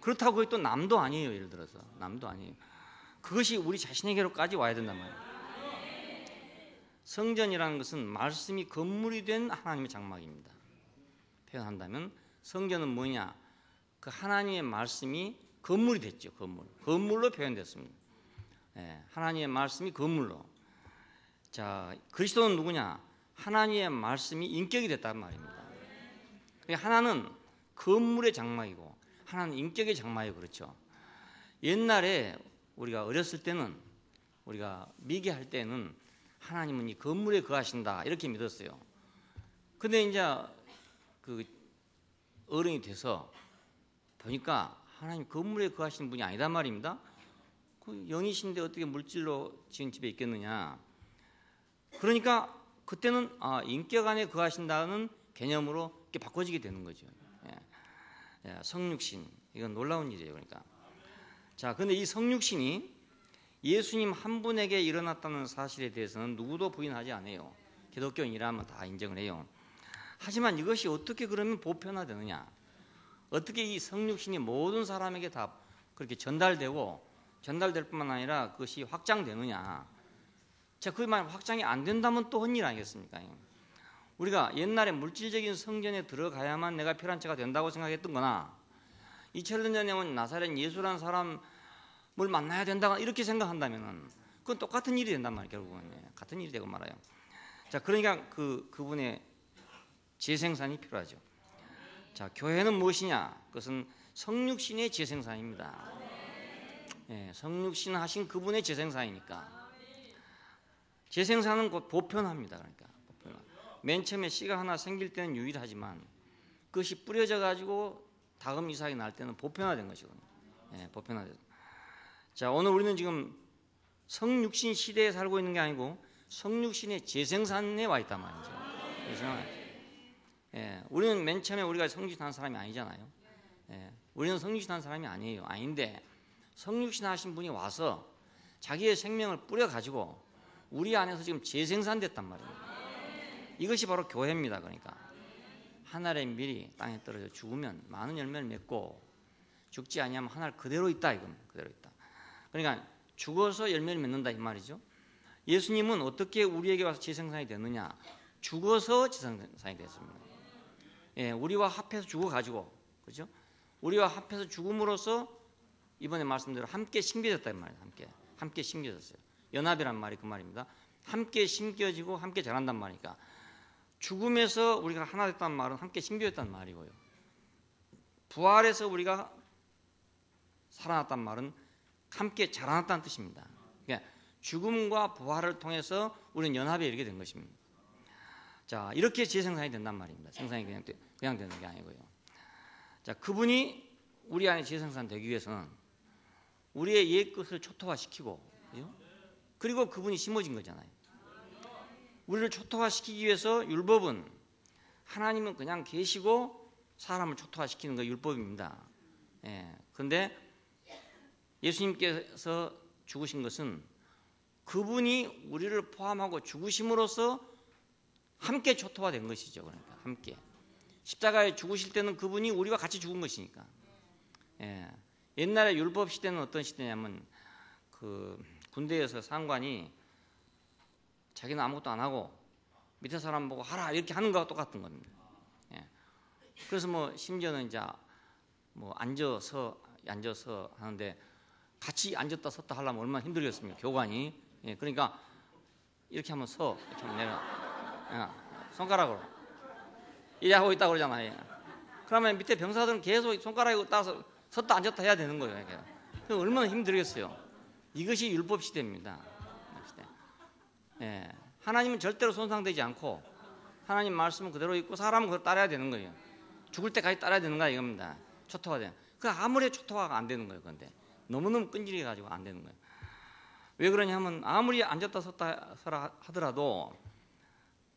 그렇다고 그게 또 남도 아니에요. 예를 들어서 남도 아니에요. 그것이 우리 자신에게로까지 와야 된단 말이에요. 성전이라는 것은 말씀이 건물이 된 하나님의 장막입니다. 표현한다면 성전은 뭐냐? 그 하나님의 말씀이 건물이 됐죠. 건물로 표현됐습니다. 하나님의 말씀이 건물로. 자, 그리스도는 누구냐? 하나님의 말씀이 인격이 됐단 말입니다. 하나는 건물의 장막이고 하나는 인격의 장막이고 그렇죠. 옛날에 우리가 어렸을 때는 우리가 미개할 때는 하나님은 이 건물에 거하신다 이렇게 믿었어요. 근데 이제 그 어른이 돼서 보니까 하나님 건물에 거하시는 분이 아니단 말입니다. 그 영이신데 어떻게 물질로 지은 집에 있겠느냐. 그러니까 그때는 인격 안에 거하신다는 개념으로 이렇게 바꿔지게 되는 거죠. 성육신, 이건 놀라운 일이에요. 그러니까 자, 근데 이 성육신이 예수님 한 분에게 일어났다는 사실에 대해서는 누구도 부인하지 않아요. 기독교인이라면 다 인정을 해요. 하지만 이것이 어떻게 그러면 보편화되느냐? 어떻게 이 성육신이 모든 사람에게 다 그렇게 전달될 뿐만 아니라 그것이 확장되느냐? 자, 그게 만약 확장이 안 된다면 또 헛일 아니겠습니까? 우리가 옛날에 물질적인 성전에 들어가야만 내가 피란체가 된다고 생각했던 거나 2000년 전에 온 나사렛 예수라는 사람을 만나야 된다 이렇게 생각한다면 그건 똑같은 일이 된단 말이에요. 결국은 같은 일이 되고 말아요. 자, 그러니까 그분의 재생산이 필요하죠. 자, 교회는 무엇이냐? 그것은 성육신의 재생산입니다. 예, 성육신 하신 그분의 재생산이니까. 재생산은 곧 보편화입니다. 그러니까 보편화. 맨 처음에 씨가 하나 생길 때는 유일하지만 그것이 뿌려져 가지고 다음 이삭이 날 때는 보편화된 것이거든요. 예, 보편화된. 자, 오늘 우리는 지금 성육신 시대에 살고 있는 게 아니고 성육신의 재생산에 와 있단 말이죠. 예, 우리는 맨 처음에 우리가 성육신한 사람이 아니잖아요. 예, 우리는 성육신한 사람이 아니에요. 아닌데 성육신하신 분이 와서 자기의 생명을 뿌려 가지고 우리 안에서 지금 재생산됐단 말입니다. 이것이 바로 교회입니다. 그러니까 하늘의 밀이 땅에 떨어져 죽으면 많은 열매를 맺고 죽지 아니하면 하늘 그대로 있다. 이건 그대로 있다. 그러니까 죽어서 열매를 맺는다 이 말이죠. 예수님은 어떻게 우리에게 와서 재생산이 되느냐? 죽어서 재생산이 됐습니다. 예, 우리와 합해서 죽어가지고, 그죠? 우리와 합해서 죽음으로써 이번에 말씀대로 함께 심겨졌다 이 말이에요. 함께 심겨졌어요. 연합이란 말이 그 말입니다. 함께 심겨지고 함께 자란단 말이니까 죽음에서 우리가 하나 됐다는 말은 함께 심겨졌다는 말이고요. 부활해서 우리가 살아났다는 말은 함께 자라났다는 뜻입니다. 그러니까 죽음과 부활을 통해서 우리는 연합에 이르게 된 것입니다. 자, 이렇게 재생산이 된단 말입니다. 생산이 그냥 되는 게 아니고요. 자, 그분이 우리 안에 재생산되기 위해서는 우리의 옛 것을 초토화시키고, 그죠? 그리고 그분이 심어진 거잖아요. 우리를 초토화시키기 위해서 율법은 하나님은 그냥 계시고 사람을 초토화시키는 거 율법입니다. 예, 그런데 예수님께서 죽으신 것은 그분이 우리를 포함하고 죽으심으로써 함께 초토화된 것이죠. 그러니까 함께 십자가에 죽으실 때는 그분이 우리와 같이 죽은 것이니까. 예, 옛날에 율법 시대는 어떤 시대냐면 그 군대에서 상관이 자기는 아무것도 안 하고 밑에 사람 보고 하라 이렇게 하는 거와 똑같은 겁니다. 예, 그래서 뭐 심지어는 이제 뭐 앉아서 하는데 같이 앉았다 섰다 하려면 얼마나 힘들겠습니까? 교관이. 예, 그러니까 이렇게 하면 이렇게 하면 내려. 예, 손가락으로 이래 하고 있다고 그러잖아요. 그러면 밑에 병사들은 계속 손가락으로 따서 섰다 앉았다 해야 되는 거예요. 그럼 얼마나 힘들겠어요. 이것이 율법 시대입니다. 예, 하나님은 절대로 손상되지 않고 하나님 말씀은 그대로 있고 사람은 그걸 따라야 되는 거예요. 죽을 때까지 따라야 되는 거야 이겁니다. 초토화돼요. 그 아무리 초토화가 안 되는 거예요. 그런데 너무너무 끈질겨 가지고 안 되는 거예요. 왜 그러냐면 아무리 앉았다 섰다 하더라도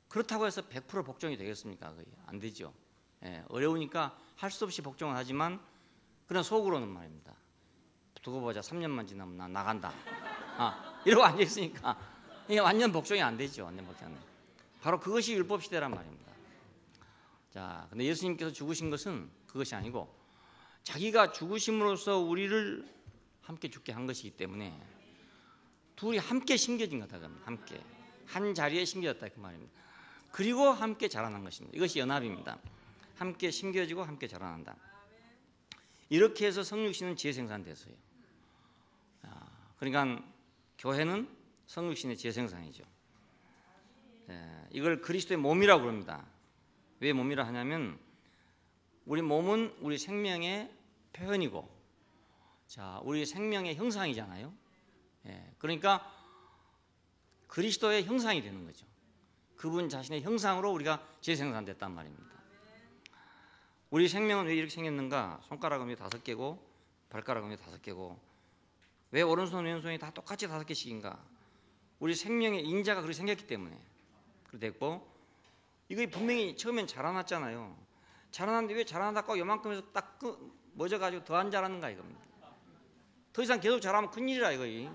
그렇다고 해서 100% 복종이 되겠습니까? 거의 안 되죠. 예, 어려우니까 할 수 없이 복종을 하지만 그런 속으로는 말입니다. 두고 보자. 3년만 지나면 나 나간다. 이러고 앉아 있으니까 이게 완전 복종이 안 되죠. 완전 복종은. 바로 그것이 율법 시대란 말입니다. 자, 근데 예수님께서 죽으신 것은 그것이 아니고 자기가 죽으심으로써 우리를 함께 죽게 한 것이기 때문에 둘이 함께 심겨진 거다. 함께 한 자리에 심겨졌다 그 말입니다. 그리고 함께 자라난 것입니다. 이것이 연합입니다. 함께 심겨지고 함께 자라난다. 이렇게 해서 성육신은 재생산됐어요. 그러니까 교회는 성육신의 재생산이죠. 이걸 그리스도의 몸이라고 부릅니다. 왜 몸이라 하냐면 우리 몸은 우리 생명의 표현이고, 자, 우리 생명의 형상이잖아요. 그러니까 그리스도의 형상이 되는 거죠. 그분 자신의 형상으로 우리가 재생산됐단 말입니다. 우리 생명은 왜 이렇게 생겼는가? 손가락은 왜 5개고 발가락은 왜 5개고 왜 오른손 왼손이 다 똑같이 5개씩인가? 우리 생명의 인자가 그렇게 생겼기 때문에 그렇게 됐고, 이거 분명히 처음엔 자라났잖아요. 자라났는데 왜 자라났다고 요만큼 해서 딱 멎어가지고 더 안 자라는가 이겁니다. 더 이상 계속 자라면 큰일이라 이거.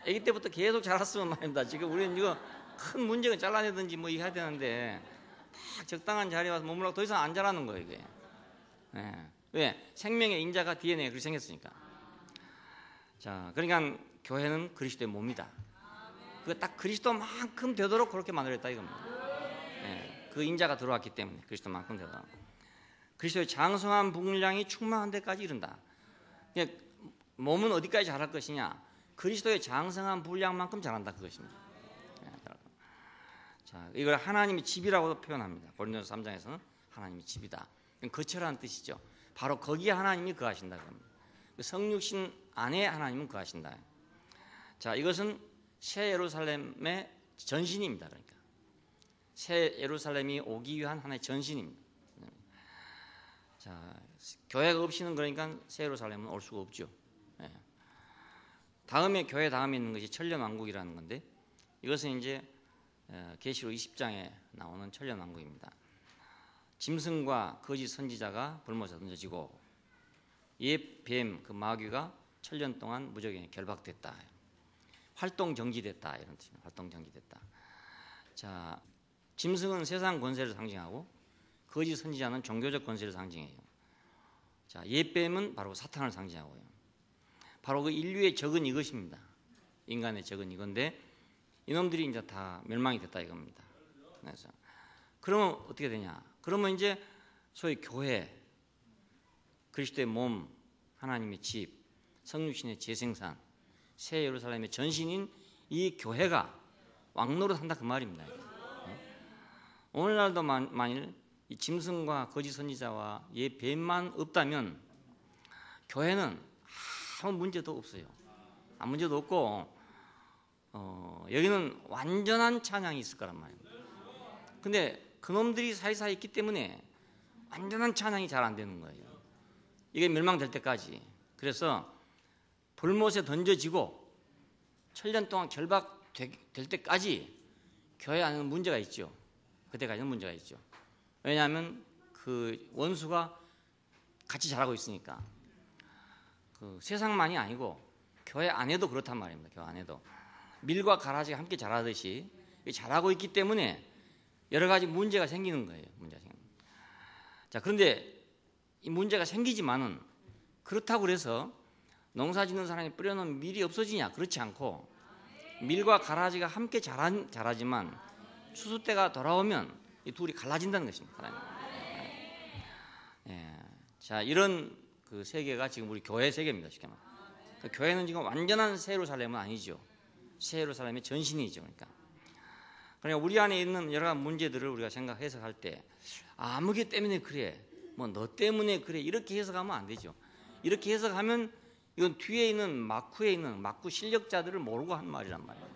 아기 때부터 계속 자랐으면 말입니다. 지금 우리는 이거 큰 문제가 잘라내든지 뭐 해야 되는데 딱 적당한 자리에 와서 머물러 더 이상 안 자라는 거예요 이게. 왜? 생명의 인자가 DNA가 그렇게 생겼으니까. 자, 그러니까 교회는 그리스도의 몸이다. 그 딱 그리스도만큼 되도록 그렇게 만들었다 이겁니다. 그 인자가 들어왔기 때문에 그리스도만큼 되도록. 그리스도의 장성한 분량이 충만한 데까지 이른다. 그러니까 몸은 어디까지 자랄 것이냐? 그리스도의 장성한 분량만큼 자란다 그것입니다. 자, 이걸 하나님의 집이라고도 표현합니다. 고린도서 3장에서는 하나님의 집이다. 거처라는 뜻이죠. 바로 거기에 하나님이 거하신다. 그 성육신 안에 하나님은 거하신다. 자, 이것은 새 예루살렘의 전신입니다. 그러니까 새 예루살렘이 오기 위한 하나의 전신입니다. 자, 교회가 없이는 그러니까 새 예루살렘은 올 수가 없죠. 예. 다음에 교회 다음에 있는 것이 천년왕국이라는 건데 이것은 이제 계시록 20장에 나오는 천년왕국입니다. 짐승과 거짓 선지자가 불못에 던져지고 옛 뱀 그 마귀가 천년 동안 무적에 결박됐다. 활동 정지됐다 이런 뜻입니다. 활동 정지됐다. 자, 짐승은 세상 권세를 상징하고 거짓 선지자는 종교적 권세를 상징해요. 자, 옛 뱀은 바로 사탄을 상징하고요. 바로 그 인류의 적은 이것입니다. 인간의 적은 이건데 이놈들이 이제 다 멸망이 됐다 이겁니다. 그래서 그러면 어떻게 되냐? 그러면 이제 소위 교회, 그리스도의 몸, 하나님의 집, 성육신의 재생산, 새 예루살렘의 전신인 이 교회가 왕노릇 한다 그 말입니다. 오늘날도 만일 이 짐승과 거짓 선지자와 옛 뱀만 없다면 교회는 아무 문제도 없어요. 아무 문제도 없고 여기는 완전한 찬양이 있을 거란 말입니다. 근데 그놈들이 사이사이 있기 때문에 완전한 찬양이 잘 안 되는 거예요. 이게 멸망될 때까지. 그래서 불못에 던져지고 천년 동안 결박될 때까지 교회 안에는 문제가 있죠. 그때까지는 문제가 있죠. 왜냐하면 그 원수가 같이 자라고 있으니까. 그 세상만이 아니고 교회 안에도 그렇단 말입니다. 교회 안에도 밀과 가라지가 함께 자라듯이 자라고 있기 때문에 여러 가지 문제가 생기는 거예요. 자, 그런데 이 문제가 생기지만은 그렇다고 해서 농사 짓는 사람이 뿌려놓은 밀이 없어지냐? 그렇지 않고 밀과 가라지가 함께 자라지만 추수 때가 돌아오면 이 둘이 갈라진다는 것입니다. 예. 자, 이런 그 세계가 지금 우리 교회 세계입니다. 쉽게 말하면. 그러니까 교회는 지금 완전한 새 예루살렘은 아니죠. 새 예루살렘의 전신이죠. 그러니까 우리 안에 있는 여러 가지 문제들을 우리가 해석할 때 아무개 때문에 그래, 뭐 너 때문에 그래 이렇게 해석하면 안 되죠. 이렇게 해석하면 이건 뒤에 있는 마쿠에 있는 마쿠 실력자들을 모르고 한 말이란 말이에요.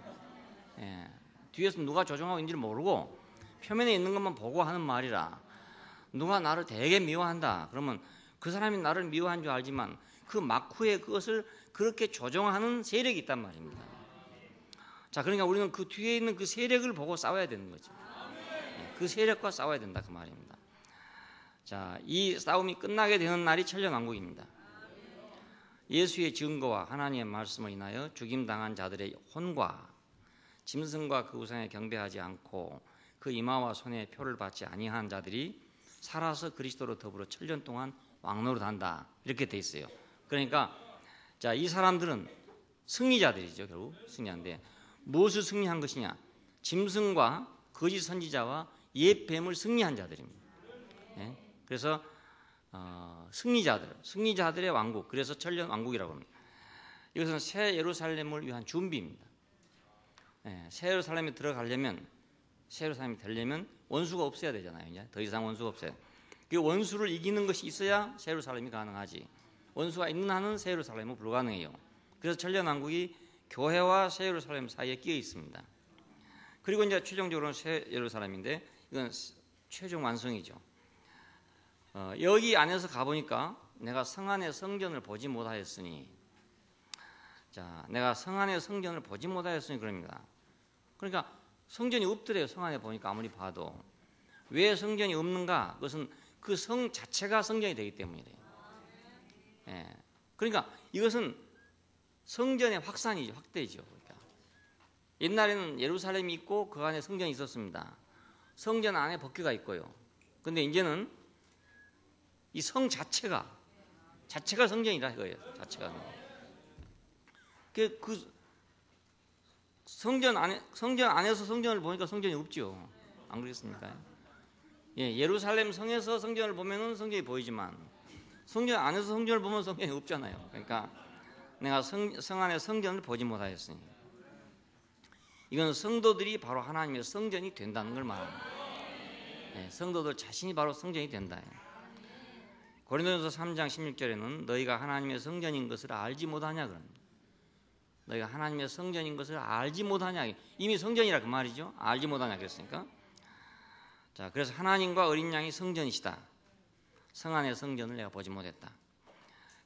예. 뒤에서 누가 조종하고 있는지를 모르고 표면에 있는 것만 보고 하는 말이라 누가 나를 되게 미워한다. 그러면 그 사람이 나를 미워한 줄 알지만 그 마쿠의 그것을 그렇게 조종하는 세력이 있단 말입니다. 자, 그러니까 우리는 그 뒤에 있는 그 세력을 보고 싸워야 되는 거죠. 그 세력과 싸워야 된다 그 말입니다. 자, 이 싸움이 끝나게 되는 날이 천년왕국입니다. 예수의 증거와 하나님의 말씀을 인하여 죽임당한 자들의 혼과 짐승과 그 우상에 경배하지 않고 그 이마와 손에 표를 받지 아니한 자들이 살아서 그리스도로 더불어 천년 동안 왕노릇한다 이렇게 돼 있어요. 그러니까 자, 이 사람들은 승리자들이죠. 결국 승리한데 무엇을 승리한 것이냐? 짐승과 거짓 선지자와 옛 뱀을 승리한 자들입니다. 예? 그래서 승리자들의 왕국, 그래서 천년 왕국이라고 합니다. 이것은 새 예루살렘을 위한 준비입니다. 예, 새 예루살렘에 들어가려면, 새 예루살렘이 되려면 원수가 없어야 되잖아요. 이제 더 이상 원수가 없어요. 그 원수를 이기는 것이 있어야 새 예루살렘이 가능하지. 원수가 있는 한은 새 예루살렘은 불가능해요. 그래서 천년 왕국이 교회와 새 예루살렘 사이에 끼어 있습니다. 그리고 이제 최종적으로는 새 예루살렘인데 이건 최종 완성이죠. 여기 안에서 가보니까 내가 성 안의 성전을 보지 못하였으니, 자, 내가 성 안의 성전을 보지 못하였으니 그럽니다. 그러니까 성전이 없더래요. 성 안에 보니까 아무리 봐도. 왜 성전이 없는가? 그것은 그 성 자체가 성전이 되기 때문이래요. 예. 그러니까 이것은 성전의 확산이죠. 확대죠. 그러니까 옛날에는 예루살렘이 있고 그 안에 성전이 있었습니다. 성전 안에 법궤가 있고요. 근데 이제는 이 성 자체가 성전이라 이거예요. 자체가. 그 성전 안에서 성전을 보니까 성전이 없죠. 안 그렇겠습니까? 예, 예루살렘 성에서 성전을 보면은 성전이 보이지만 성전 안에서 성전을 보면 성전이 없잖아요. 그러니까 내가 성 안의 성전을 보지 못하였으니, 이건 성도들이 바로 하나님의 성전이 된다는 걸 말합니다. 성도들 자신이 바로 성전이 된다. 고린도전서 3장 16절에는 너희가 하나님의 성전인 것을 알지 못하냐 그럽니다. 너희가 하나님의 성전인 것을 알지 못하냐. 이미 성전이라 그 말이죠. 알지 못하냐 그랬으니까. 자, 그래서 하나님과 어린 양이 성전이시다. 성 안의 성전을 내가 보지 못했다.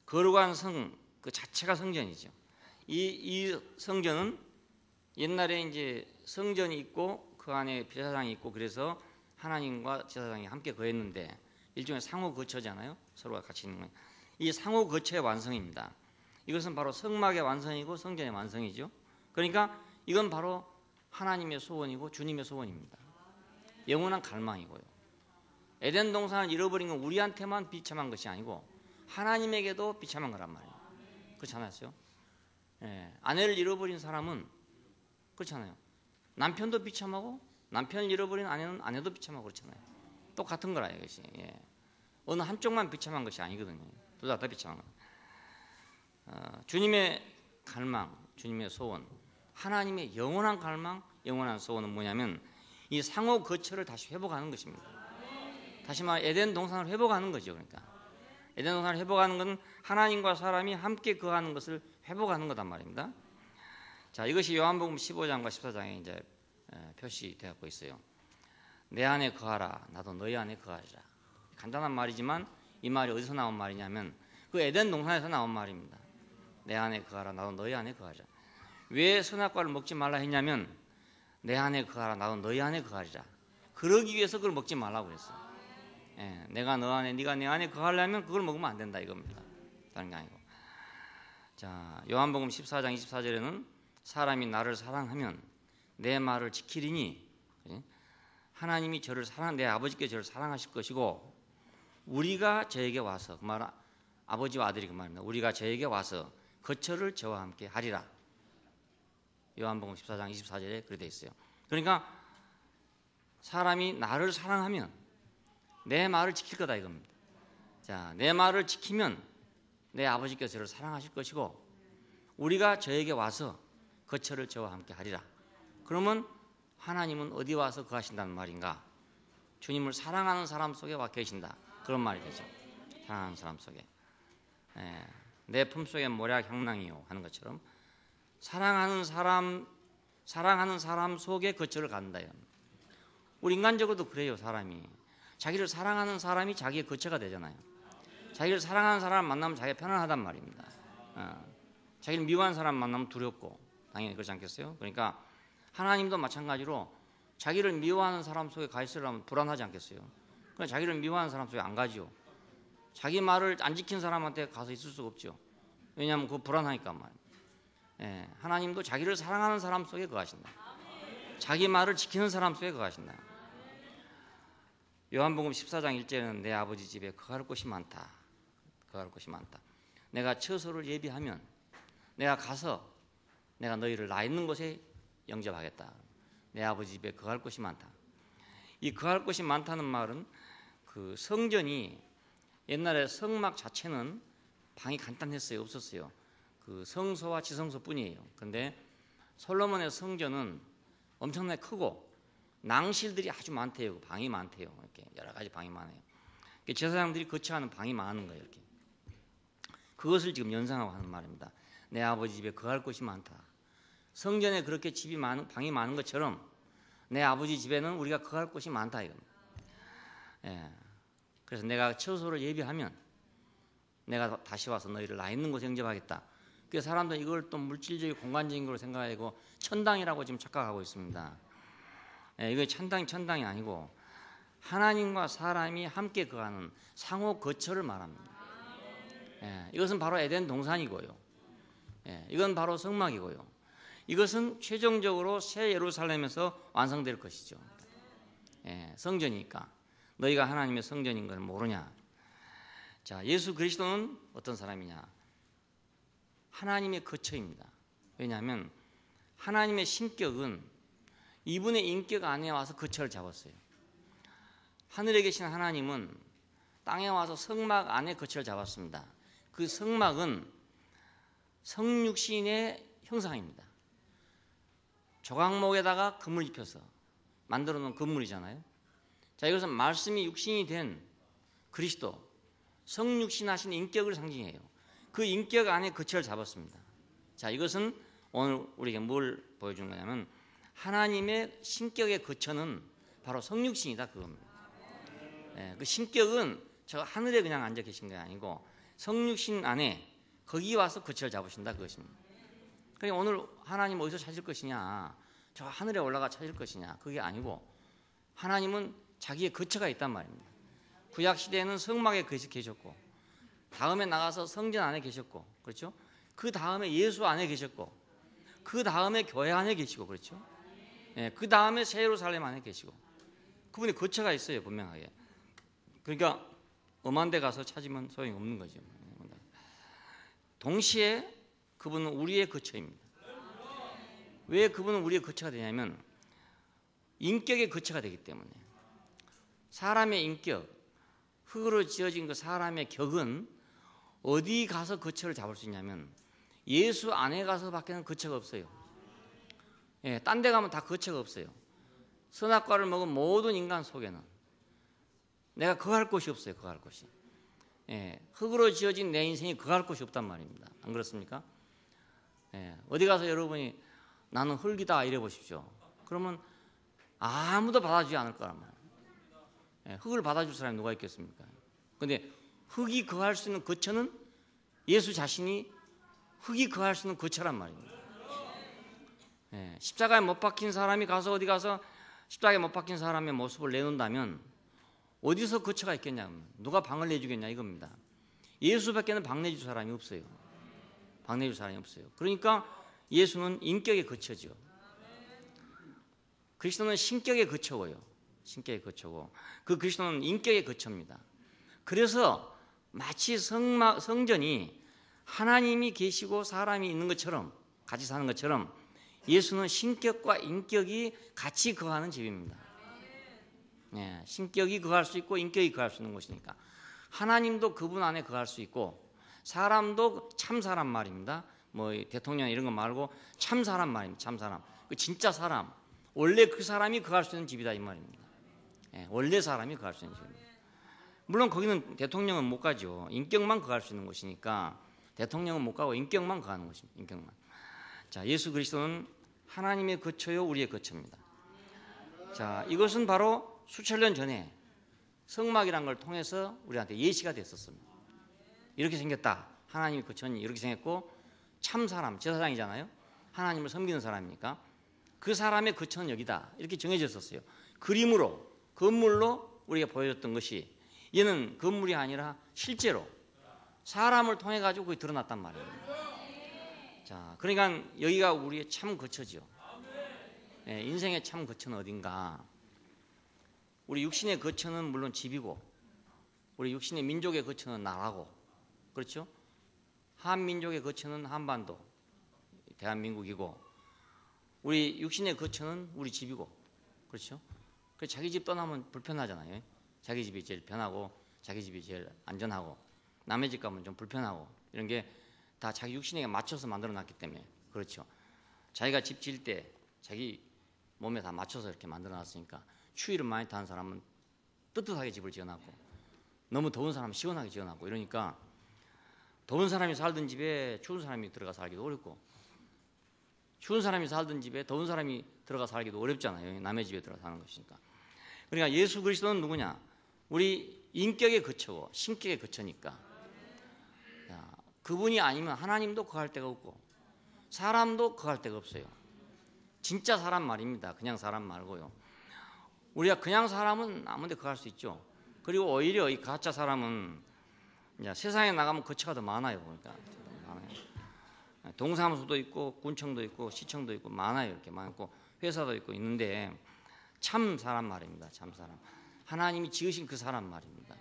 거룩한 성 그 자체가 성전이죠. 이 성전은 옛날에 이제 성전이 있고 그 안에 제사장이 있고 그래서 하나님과 제사장이 함께 거했는데 일종의 상호 거처잖아요. 서로가 같이 있는 거예요. 이 상호 거처의 완성입니다. 이것은 바로 성막의 완성이고 성전의 완성이죠. 그러니까 이건 바로 하나님의 소원이고 주님의 소원입니다. 영원한 갈망이고요. 에덴 동산을 잃어버린 건 우리한테만 비참한 것이 아니고 하나님에게도 비참한 거란 말이에요. 그렇지 않았어요? 아내를 잃어버린 사람은 그렇잖아요. 남편도 비참하고 남편을 잃어버린 아내도 비참하고 그렇잖아요. 똑같은 거라 이것이. 어느 한쪽만 비참한 것이 아니거든요. 둘 다 비참한 거예요. 주님의 갈망, 주님의 소원, 하나님의 영원한 갈망, 영원한 소원은 뭐냐면 이 상호 거처를 다시 회복하는 것입니다. 다시 말해 에덴 동산을 회복하는 거죠. 그러니까 에덴 동산을 회복하는 것은 하나님과 사람이 함께 거하는 것을 회복하는 거단 말입니다. 자, 이것이 요한복음 15장과 14장에 이제 표시되고 있어요. 내 안에 거하라, 나도 너희 안에 거하리라. 간단한 말이지만 이 말이 어디서 나온 말이냐면 그 에덴 동산에서 나온 말입니다. 내 안에 거하라, 나도 너희 안에 거하리라. 왜 선악과를 먹지 말라 했냐면 내 안에 거하라, 나도 너희 안에 거하리라. 그러기 위해서 그걸 먹지 말라고 했어요. 내가 너 안에, 네가 내 안에 거하려면 그걸 먹으면 안 된다 이겁니다. 다른 게 아니고. 자, 요한복음 14장 24절에는 사람이 나를 사랑하면 내 말을 지키리니 하나님이 저를 내 아버지께 저를 사랑하실 것이고 우리가 저에게 와서 그 말은 아버지와 아들이 그 말입니다. 우리가 저에게 와서 거처를 저와 함께 하리라. 요한복음 14장 24절에 그렇게 되어 있어요. 그러니까 사람이 나를 사랑하면 내 말을 지킬 거다 이겁니다. 자, 내 말을 지키면 내 아버지께서 저를 사랑하실 것이고 우리가 저에게 와서 거처를 저와 함께 하리라. 그러면 하나님은 어디 와서 거하신다는 말인가? 주님을 사랑하는 사람 속에 와 계신다. 그런 말이 되죠. 사랑하는 사람 속에. 내 품속에 모략 향낭이요 하는 것처럼 사랑하는 사람 속에 거처를 간다. 우리 인간적으로도 그래요. 사람이 자기를 사랑하는 사람이 자기의 거처가 되잖아요. 자기를 사랑하는 사람 만나면 자기가 편안하단 말입니다. 자기를 미워하는 사람 만나면 두렵고 당연히 그렇지 않겠어요? 그러니까 하나님도 마찬가지로 자기를 미워하는 사람 속에 가 있으려면 불안하지 않겠어요? 그러니까 자기를 미워하는 사람 속에 안 가죠. 자기 말을 안 지킨 사람한테 가서 있을 수가 없죠. 왜냐하면 그거 불안하니까 말이에요. 하나님도 자기를 사랑하는 사람 속에 거하신다. 자기 말을 지키는 사람 속에 거하신다. 요한복음 14장 1절에는 내 아버지 집에 거할 곳이 많다. 거할 곳이 많다. 내가 처소를 예비하면 내가 가서 내가 너희를 나 있는 곳에 영접하겠다. 내 아버지 집에 거할 곳이 많다. 이 거할 곳이 많다는 말은 그 성전이 옛날에 성막 자체는 방이 간단했어요. 없었어요. 그 성소와 지성소뿐이에요. 그런데 솔로몬의 성전은 엄청나게 크고 낭실들이 아주 많대요. 방이 많대요. 이렇게 여러 가지 방이 많아요. 제사장들이 거처하는 방이 많은 거예요. 이렇게. 그것을 지금 연상하고 하는 말입니다. 내 아버지 집에 거할 곳이 많다. 성전에 그렇게 방이 많은 것처럼 내 아버지 집에는 우리가 거할 곳이 많다 이겁니다. 그래서 내가 처소를 예비하면 내가 다시 와서 너희를 나 있는 곳에 영접하겠다. 그 사람들은 이걸 또 물질적인 공간적인 걸로 생각하고 천당이라고 지금 착각하고 있습니다. 이거 천당이 아니고 하나님과 사람이 함께 거하는 상호 거처를 말합니다. 이것은 바로 에덴 동산이고요. 이건 바로 성막이고요. 이것은 최종적으로 새 예루살렘에서 완성될 것이죠. 성전이니까 너희가 하나님의 성전인 걸 모르냐. 자, 예수 그리스도는 어떤 사람이냐? 하나님의 거처입니다. 왜냐하면 하나님의 신격은 이분의 인격 안에 와서 거처를 잡았어요. 하늘에 계신 하나님은 땅에 와서 성막 안에 거처를 잡았습니다. 그 성막은 성육신의 형상입니다. 조각목에다가 금을 입혀서 만들어 놓은 건물이잖아요. 자, 이것은 말씀이 육신이 된 그리스도, 성육신하신 인격을 상징해요. 그 인격 안에 거처를 잡았습니다. 자, 이것은 오늘 우리에게 뭘 보여주는 거냐면 하나님의 신격의 거처는 바로 성육신이다 그겁니다. 그 신격은 저 하늘에 그냥 앉아 계신 게 아니고 성육신 안에 거기 와서 거처를 잡으신다 그것입니다. 그러니까 오늘 하나님 어디서 찾을 것이냐, 저 하늘에 올라가 찾을 것이냐, 그게 아니고 하나님은 자기의 거처가 있단 말입니다. 구약 시대에는 성막에 계셨고, 다음에 나가서 성전 안에 계셨고, 그렇죠? 그 다음에 예수 안에 계셨고, 그 다음에 교회 안에 계시고, 그렇죠? 그 다음에 새 예루살렘 안에 계시고, 그분의 거처가 있어요, 분명하게. 그러니까 엄한 데 가서 찾으면 소용이 없는 거죠. 동시에 그분은 우리의 거처입니다. 왜 그분은 우리의 거처가 되냐면 인격의 거처가 되기 때문에. 사람의 인격, 흙으로 지어진 그 사람의 격은 어디 가서 거처를 잡을 수 있냐면 예수 안에 가서 밖에는 거처가 없어요. 딴 데 가면 다 거처가 없어요. 선악과를 먹은 모든 인간 속에는 내가 거할 곳이 없어요. 거할 곳이. 흙으로 지어진 내 인생이 거할 곳이 없단 말입니다. 안 그렇습니까? 어디 가서 여러분이 나는 흙이다 이래 보십시오. 그러면 아무도 받아주지 않을 거란 말이에요. 흙을 받아줄 사람이 누가 있겠습니까? 그런데 흙이 거할 수 있는 거처는 예수 자신이 흙이 거할 수 있는 거처란 말입니다. 십자가에 못 박힌 사람이 가서 어디 가서 십자가에 못 박힌 사람의 모습을 내놓는다면 어디서 거처가 있겠냐? 누가 방을 내주겠냐 이겁니다. 예수밖에는 방 내줄 사람이 없어요. 방 내줄 사람이 없어요. 그러니까 예수는 인격의 거처죠. 그리스도는 신격의 거처고요. 신격의 거처고 그 그리스도는 인격의 거처입니다. 그래서 마치 성전이 하나님이 계시고 사람이 있는 것처럼 같이 사는 것처럼 예수는 신격과 인격이 같이 거하는 집입니다. 신격이 거할 수 있고 인격이 거할 수 있는 곳이니까 하나님도 그분 안에 거할 수 있고 사람도 참 사람 말입니다. 뭐 대통령 이런 거 말고 참 사람 말입니다. 참 사람, 그 진짜 사람, 원래 그 사람이 거할 수 있는 집이다 이 말입니다. 원래 사람이 거할 수 있는 집입니다. 물론 거기는 대통령은 못 가죠. 인격만 거할 수 있는 곳이니까 대통령은 못 가고 인격만 거하는 곳입니다. 인격만. 자, 예수 그리스도는 하나님의 거처요 우리의 거처입니다. 자, 이것은 바로 수천 년 전에 성막이라는 걸 통해서 우리한테 예시가 됐었습니다. 이렇게 생겼다. 하나님의 거처는 이렇게 생겼고 참 사람, 제사장이잖아요. 하나님을 섬기는 사람이니까 그 사람의 거처는 여기다. 이렇게 정해졌었어요. 그림으로, 건물로 우리가 보여줬던 것이 얘는 건물이 아니라 실제로 사람을 통해 가지고 그게 드러났단 말이에요. 자, 그러니까 여기가 우리의 참 거처죠. 인생의 참 거처는 어딘가? 우리 육신의 거처는 물론 집이고 우리 육신의 민족의 거처는 나라고 그렇죠? 한민족의 거처는 한반도 대한민국이고 우리 육신의 거처는 우리 집이고 그렇죠? 그래서 자기 집 떠나면 불편하잖아요. 자기 집이 제일 편하고 자기 집이 제일 안전하고 남의 집 가면 좀 불편하고 이런 게 다 자기 육신에 맞춰서 만들어놨기 때문에 그렇죠. 자기가 집 지을 때 자기 몸에 다 맞춰서 이렇게 만들어놨으니까 추위를 많이 타는 사람은 뜨뜻하게 집을 지어놨고 너무 더운 사람은 시원하게 지어놨고 이러니까 더운 사람이 살던 집에 추운 사람이 들어가 살기도 어렵고 추운 사람이 살던 집에 더운 사람이 들어가 살기도 어렵잖아요. 남의 집에 들어가 사는 것이니까. 그러니까 예수 그리스도는 누구냐? 우리 인격의 거처고 신격의 거처니까 그분이 아니면 하나님도 거할 데가 없고 사람도 거할 데가 없어요. 진짜 사람 말입니다. 그냥 사람 말고요. 우리가 그냥 사람은 아무 데 거할 수 있죠. 그리고 오히려 이 가짜 사람은 이제 세상에 나가면 거처가 더 많아요. 그러니까 많아요. 동사무소도 있고 군청도 있고 시청도 있고 많아요. 이렇게 많고 회사도 있고 있는데 참 사람 말입니다. 참 사람. 하나님이 지으신 그 사람 말입니다.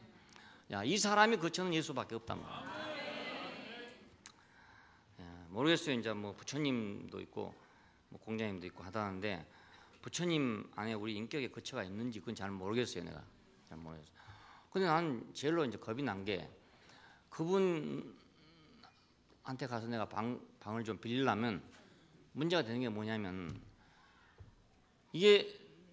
이 사람이 거처는 예수밖에 없단 말입니다. 모르겠어요. 이제 뭐 부처님도 있고 뭐 공자님도 있고 하다는데 부처님 안에 우리 인격의 거처가 있는지 그건 잘 모르겠어요. 내가 잘 모르겠어요. 근데 나는 제일로 이제 겁이 난 게 그분한테 가서 내가 방을 좀 빌리려면 문제가 되는 게 뭐냐면 이게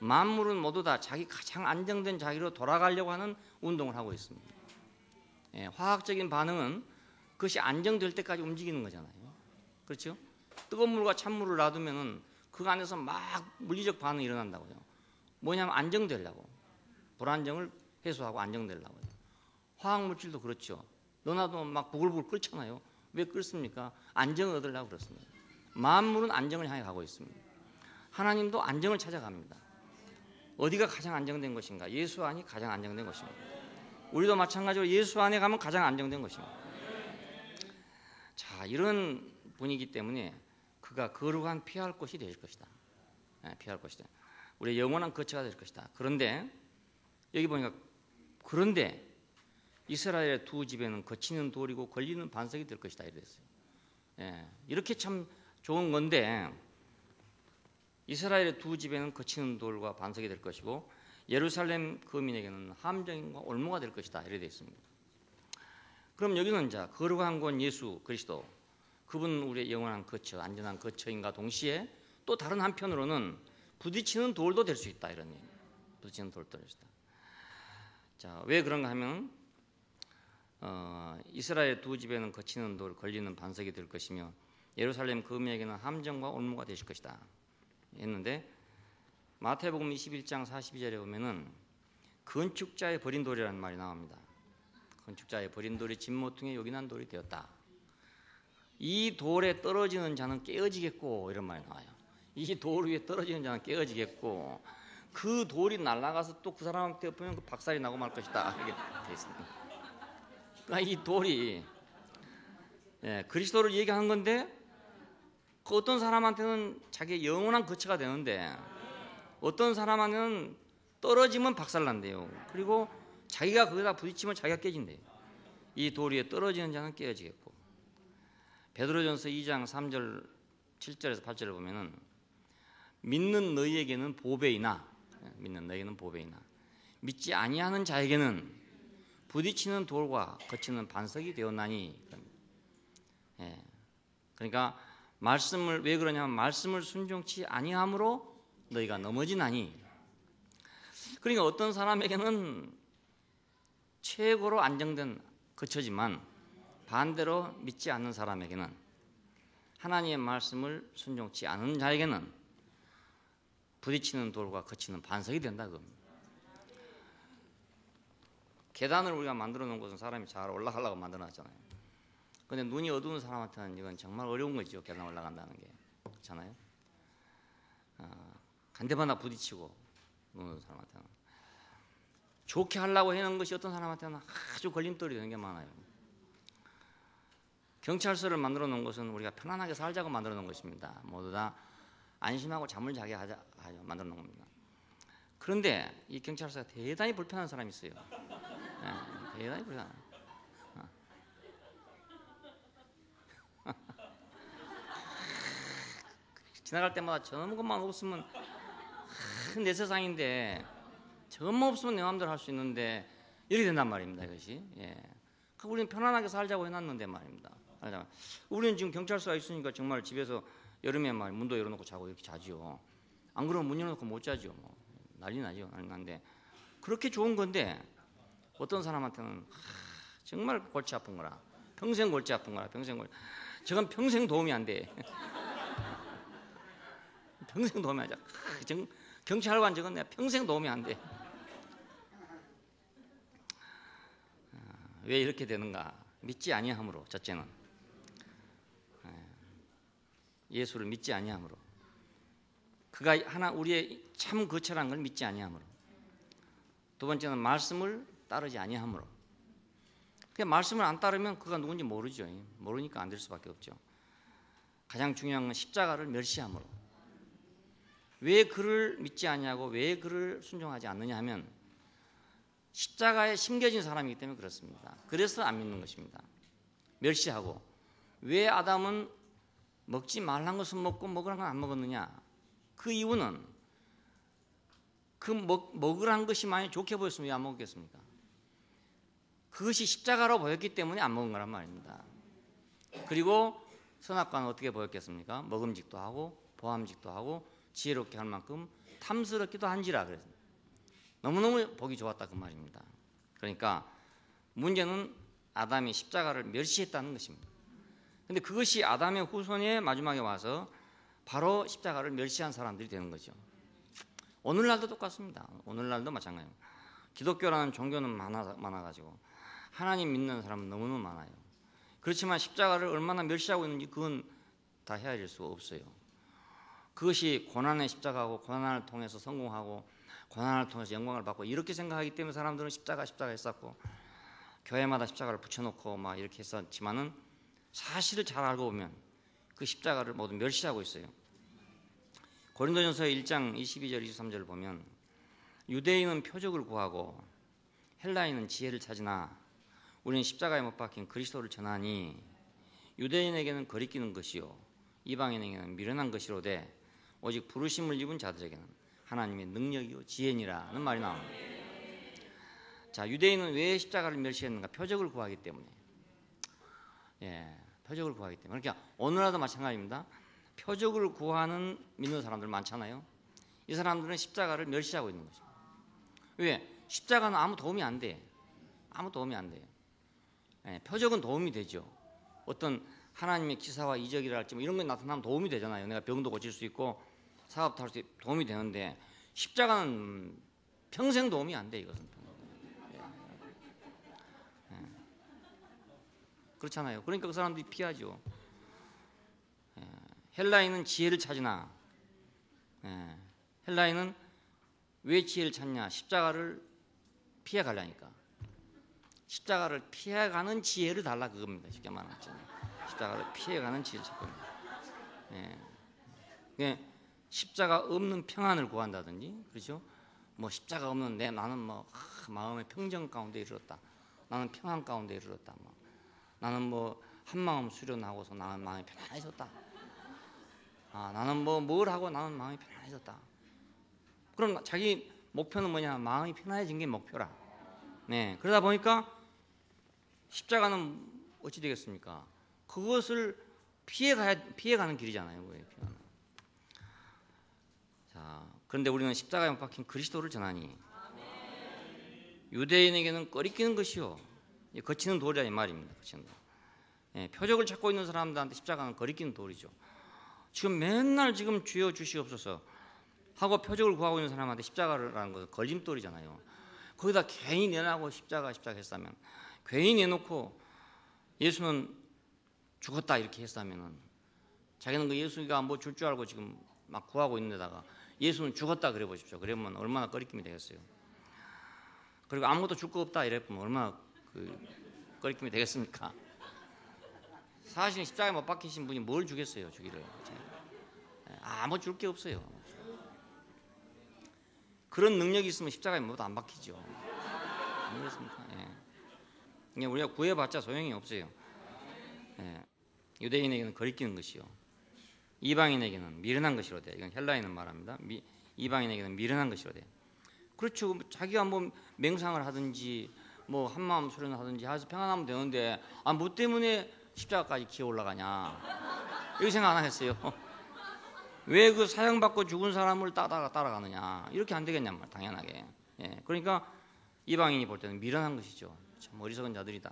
만물은 모두 다 자기 가장 안정된 자기로 돌아가려고 하는 운동을 하고 있습니다. 화학적인 반응은 그것이 안정될 때까지 움직이는 거잖아요. 그렇죠? 뜨거운 물과 찬물을 놔두면은 그 안에서 막 물리적 반응이 일어난다고요. 뭐냐면 안정되려고, 불안정을 해소하고 안정되려고요. 화학물질도 그렇죠. 너나도 막 부글부글 끓잖아요. 왜 끓습니까? 안정을 얻으려고 그렇습니다. 만물은 안정을 향해 가고 있습니다. 하나님도 안정을 찾아갑니다. 어디가 가장 안정된 것인가? 예수 안이 가장 안정된 것입니다. 우리도 마찬가지로 예수 안에 가면 가장 안정된 것입니다. 자, 이런 분위기 때문에 그가 거룩한 피할 곳이 될 것이다. 피할 것이다. 우리의 영원한 거처가 될 것이다. 그런데 여기 보니까 그런데 이스라엘의 두 집에는 거치는 돌이고 걸리는 반석이 될 것이다 이랬어요. 이렇게 참 좋은 건데 이스라엘의 두 집에는 거치는 돌과 반석이 될 것이고 예루살렘 거민에게는 함정과 올무가 될 것이다 이렇게 되어 있습니다. 그럼 여기는 자 거룩한 곳 예수 그리스도 그분 우리의 영원한 거처 안전한 거처인가 동시에 또 다른 한편으로는 부딪히는 돌도 될 수 있다 이런 얘기. 부딪히는 돌도 될 수 있다. 자, 왜 그런가 하면 이스라엘 두 집에는 거치는 돌 걸리는 반석이 될 것이며 예루살렘 거민에게는 함정과 올무가 되실 것이다 했는데 마태복음 21장 42절에 보면은 건축자의 버린 돌이라는 말이 나옵니다. 건축자의 버린 돌이 진모퉁에 요긴한 돌이 되었다. 이 돌에 떨어지는 자는 깨어지겠고 이런 말이 나와요. 이 돌 위에 떨어지는 자는 깨어지겠고 그 돌이 날아가서 또 그 사람한테 보면 그 박살이 나고 말 것이다 이렇게 되어 있습니다. 그러니까 이 돌이 그리스도를 얘기하는 건데 그 어떤 사람한테는 자기의 영원한 거처가 되는데 어떤 사람한테는 떨어지면 박살난대요. 그리고 자기가 거기다 부딪히면 자기가 깨진대요. 이 돌 위에 떨어지는 자는 깨어지겠고 베드로전서 2장 3절 7절에서 8절을 보면은 믿는 너희에게는 보배이나 믿지 아니하는 자에게는 부딪히는 돌과 거치는 반석이 되었나니 그러니까 말씀을 왜 그러냐면 말씀을 순종치 아니함으로 너희가 넘어지나니 그러니까 어떤 사람에게는 최고로 안정된 거처지만 반대로 믿지 않는 사람에게는 하나님의 말씀을 순종치 않은 자에게는 부딪히는 돌과 거치는 반석이 된다 그겁니다. 계단을 우리가 만들어 놓은 것은 사람이 잘 올라가려고 만들어 놨잖아요. 근데 눈이 어두운 사람한테는 이건 정말 어려운 거죠. 계단 올라간다는 게. 그렇잖아요. 간대마다 부딪히고 눈 사람한테는 좋게 하려고 해놓은 것이 어떤 사람한테는 아주 걸림돌이 되는 게 많아요. 경찰서를 만들어 놓은 것은 우리가 편안하게 살자고 만들어 놓은 것입니다. 모두 다 안심하고 잠을 자게 하자 만들어 놓은 겁니다. 그런데 이 경찰서가 대단히 불편한 사람이 있어요. 대단히 불편한. 지나갈 때마다 저런 것만 없으면 내 세상인데 저것만 없으면 내 마음대로 할 수 있는데 이렇게 된단 말입니다. 이것이. 우리는 편안하게 살자고 해놨는데 말입니다. 우리는 지금 경찰서가 있으니까 정말 집에서 여름에 막 문도 열어놓고 자고 이렇게 자지요. 안 그러면 문 열어놓고 못 자지요. 뭐. 난리 나죠. 난리 나는데 그렇게 좋은 건데 어떤 사람한테는 정말 골치 아픈 거라. 평생 골치 아픈 거라. 저건 평생 도움이 안 돼. 평생 도움이 안 돼. 경찰관 저건 내가 평생 도움이 안 돼. 왜 이렇게 되는가? 믿지 아니함으로. 첫째는 예수를 믿지 아니함으로. 그가 하나 우리의 참 거처란 걸 믿지 아니함으로. 두 번째는 말씀을 따르지 아니함으로. 그 말씀을 안 따르면 그가 누군지 모르죠. 모르니까 안 될 수밖에 없죠. 가장 중요한 건 십자가를 멸시함으로. 왜 그를 믿지 아니하고 왜 그를 순종하지 않느냐 하면 십자가에 심겨진 사람이기 때문에 그렇습니다. 그래서 안 믿는 것입니다. 멸시하고 왜 아담은 먹지 말란 것은 먹고 먹으란 건 안 먹었느냐? 그 이유는 그 먹으란 것이 많이 좋게 보였으면 왜 안 먹겠습니까? 그것이 십자가로 보였기 때문에 안 먹은 거란 말입니다. 그리고 선악과는 어떻게 보였겠습니까? 먹음직도 하고 보암직도 하고 지혜롭게 할 만큼 탐스럽기도 한지라 그래서 너무너무 보기 좋았다 그 말입니다. 그러니까 문제는 아담이 십자가를 멸시했다는 것입니다. 근데 그것이 아담의 후손의 마지막에 와서 바로 십자가를 멸시한 사람들이 되는 거죠. 오늘날도 똑같습니다. 오늘날도 마찬가지입니다. 기독교라는 종교는 많아가지고 하나님 믿는 사람은 너무너무 많아요. 그렇지만 십자가를 얼마나 멸시하고 있는지 그건 다 헤아릴 수가 없어요. 그것이 고난의 십자가고 고난을 통해서 성공하고 고난을 통해서 영광을 받고 이렇게 생각하기 때문에 사람들은 십자가 했었고 교회마다 십자가를 붙여놓고 막 이렇게 했었지만은 사실을 잘 알고 보면 그 십자가를 모두 멸시하고 있어요. 고린도전서 1장 22절 23절을 보면 유대인은 표적을 구하고 헬라인은 지혜를 찾으나 우리는 십자가에 못 박힌 그리스도를 전하니 유대인에게는 거리끼는 것이요 이방인에게는 미련한 것이로되 오직 부르심을 입은 자들에게는 하나님의 능력이요 지혜니라는 말이 나옵니다. 자, 유대인은 왜 십자가를 멸시했는가? 표적을 구하기 때문에. 표적을 구하기 때문에. 그러니까 오늘날도 마찬가지입니다. 표적을 구하는 믿는 사람들 많잖아요. 이 사람들은 십자가를 멸시하고 있는 것입니다. 왜? 십자가는 아무 도움이 안 돼. 아무 도움이 안 돼요. 표적은 도움이 되죠. 어떤 하나님의 기사와 이적이라 할지 뭐 이런 게 나타나면 도움이 되잖아요. 내가 병도 고칠 수 있고 사업도 할 수 있고 도움이 되는데 십자가는 평생 도움이 안 돼. 이것은 그렇잖아요. 그러니까 그 사람들이 피하죠. 헬라인은 지혜를 찾으나 헬라인은 왜 지혜를 찾냐? 십자가를 피해가려니까. 십자가를 피해가는 지혜를 달라 그겁니다. 쉽게 말하면 십자가를 피해가는 지혜를 찾고 십자가 없는 평안을 구한다든지 그렇죠? 뭐 십자가 없는 나는 뭐 마음의 평정 가운데 이르렀다. 나는 평안 가운데 이르렀다. 뭐 나는 뭐 한마음 수련하고서 나는 마음이 편안해졌다. 나는 뭐 뭘 하고 나는 마음이 편안해졌다. 그럼 자기 목표는 뭐냐? 마음이 편안해진 게 목표라. 그러다 보니까 십자가는 어찌 되겠습니까? 그것을 피해가는 길이잖아요. 자, 그런데 우리는 십자가에 못 박힌 그리스도를 전하니 유대인에게는 꺼리끼는 것이요 거치는 돌이라 이 말입니다. 거치는 돌. 표적을 찾고 있는 사람들한테 십자가는 거리끼는 돌이죠. 지금 맨날 지금 주여 주시옵소서 하고 표적을 구하고 있는 사람한테 십자가라는 것은 걸림돌이잖아요. 거기다 괜히 내놔고 십자가 했다면, 괜히 내놓고 예수는 죽었다 이렇게 했다면, 자기는 그 예수가 뭐 줄 줄 알고 지금 막 구하고 있는 데다가 예수는 죽었다 그래 보십시오. 그러면 얼마나 꺼리낌이 되겠어요. 그리고 아무것도 줄 거 없다 이랬으면 얼마나 꺼리낌이 되겠습니까? 사실 십자가에 못 박히신 분이 뭘 주겠어요, 주기를. 아무 줄 게 없어요. 그런 능력이 있으면 십자가에 뭐도 안 박히죠. 안 그렇습니까? 우리가 구해봤자 소용이 없어요. 유대인에게는 거리끼는 것이요 이방인에게는 미련한 것이로되, 이건 헬라인은 말합니다. 이방인에게는 미련한 것이로되. 그렇죠. 자기가 뭐 맹상을 하든지 뭐 한마음 수련을 하든지 해서 평안하면 되는데 뭐 때문에 십자가까지 기어 올라가냐 이렇게 생각 안 하겠어요? 왜 그 사형받고 죽은 사람을 따라가느냐 이렇게 안 되겠냐 말 당연하게. 그러니까 이방인이 볼 때는 미련한 것이죠. 참 어리석은 자들이다.